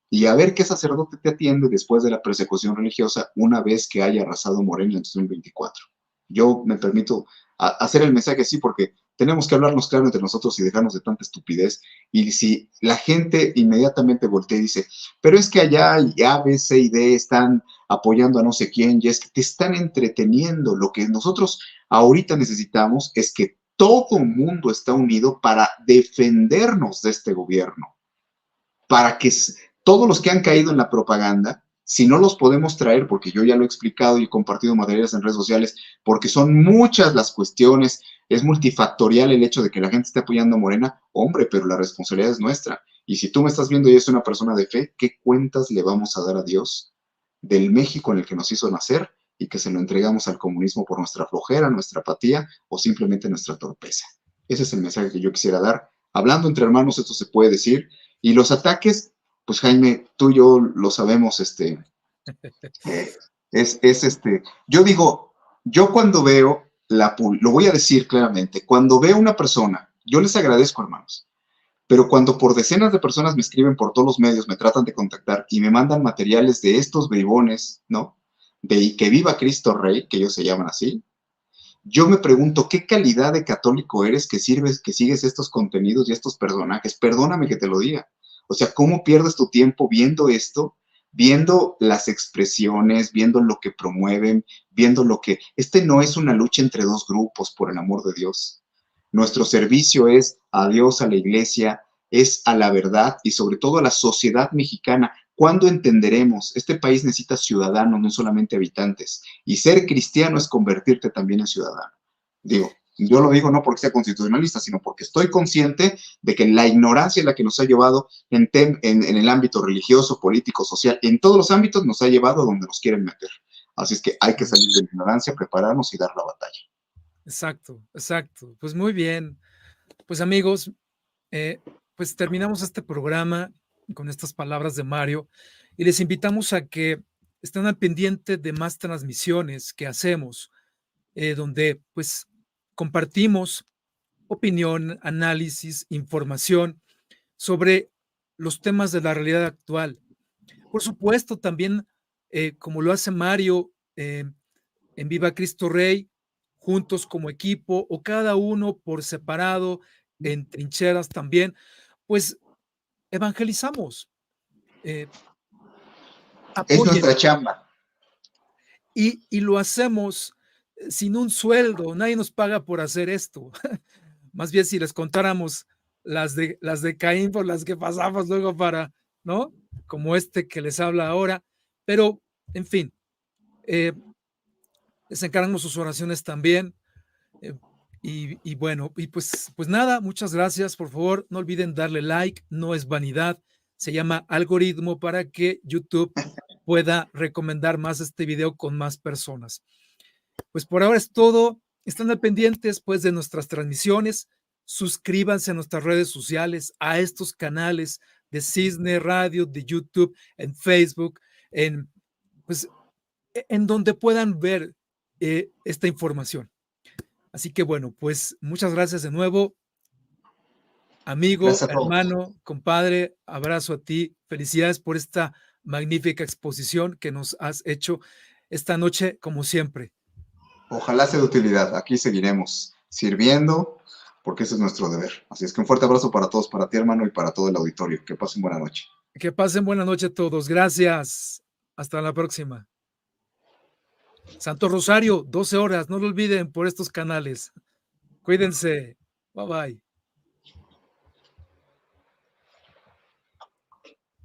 y a ver qué sacerdote te atiende después de la persecución religiosa una vez que haya arrasado Morena en 2024. Yo me permito hacer el mensaje así porque tenemos que hablarnos claro entre nosotros y dejarnos de tanta estupidez. Y si la gente inmediatamente voltea y dice, pero es que allá A, B, C y D están apoyando a no sé quién y es que te están entreteniendo. Lo que nosotros ahorita necesitamos es que todo mundo está unido para defendernos de este gobierno, para que todos los que han caído en la propaganda, si no los podemos traer, porque yo ya lo he explicado y he compartido materiales en redes sociales, porque son muchas las cuestiones, es multifactorial el hecho de que la gente esté apoyando a Morena, hombre, pero la responsabilidad es nuestra. Y si tú me estás viendo y eres una persona de fe, ¿qué cuentas le vamos a dar a Dios del México en el que nos hizo nacer y que se lo entregamos al comunismo por nuestra flojera, nuestra apatía o simplemente nuestra torpeza? Ese es el mensaje que yo quisiera dar. Hablando entre hermanos, esto se puede decir. Y los ataques, pues Jaime, tú y yo lo sabemos, eh, yo digo, yo cuando veo lo voy a decir claramente, cuando veo una persona, yo les agradezco, hermanos, pero cuando por decenas de personas me escriben por todos los medios, me tratan de contactar y me mandan materiales de estos bribones, ¿no? De que viva Cristo Rey, que ellos se llaman así, yo me pregunto, ¿qué calidad de católico eres que sirves, que sigues estos contenidos y estos personajes? Perdóname que te lo diga. O sea, ¿cómo pierdes tu tiempo viendo esto? Viendo las expresiones, viendo lo que promueven, viendo lo que... Este no es una lucha entre dos grupos, por el amor de Dios. Nuestro servicio es a Dios, a la iglesia, es a la verdad y sobre todo a la sociedad mexicana. ¿Cuándo entenderemos? Este país necesita ciudadanos, no solamente habitantes. Y ser cristiano es convertirte también en ciudadano. Digo, yo lo digo no porque sea constitucionalista, sino porque estoy consciente de que la ignorancia es la que nos ha llevado en el ámbito religioso, político, social, en todos los ámbitos nos ha llevado a donde nos quieren meter. Así es que hay que salir de la ignorancia, prepararnos y dar la batalla. Exacto, exacto. Pues muy bien. Pues amigos, eh, pues terminamos este programa con estas palabras de Mario y les invitamos a que estén al pendiente de más transmisiones que hacemos, donde pues compartimos opinión, análisis, información sobre los temas de la realidad actual. Por supuesto, también, como lo hace Mario, en Viva Cristo Rey, juntos como equipo o cada uno por separado, en trincheras también, pues evangelizamos, eh, Es nuestra apóyennos chamba. y lo hacemos sin un sueldo, nadie nos paga por hacer esto. Más bien si les contáramos las de Caín por las que pasamos luego para, ¿no? Como este que les habla ahora, pero en fin, eh, les encargamos sus oraciones también. Eh, y bueno, y pues nada, muchas gracias. Por favor, no olviden darle like, no es vanidad, se llama algoritmo para que YouTube pueda recomendar más este video con más personas. Pues por ahora es todo. Están al pendientes pues de nuestras transmisiones. Suscríbanse a nuestras redes sociales, a estos canales de Cisne Radio, de YouTube, en Facebook, pues, en donde puedan ver esta información. Así que bueno, pues muchas gracias de nuevo, amigo, Gracias a todos. hermano, compadre, abrazo a ti, felicidades por esta magnífica exposición que nos has hecho esta noche, como siempre. Ojalá sea de utilidad. Aquí seguiremos sirviendo porque ese es nuestro deber. Así es que un fuerte abrazo para todos, para ti hermano y para todo el auditorio. Que pasen buena noche. Que pasen buena noche a todos. Gracias. Hasta la próxima. Santo Rosario, 12 horas. No lo olviden por estos canales. Cuídense. Bye bye.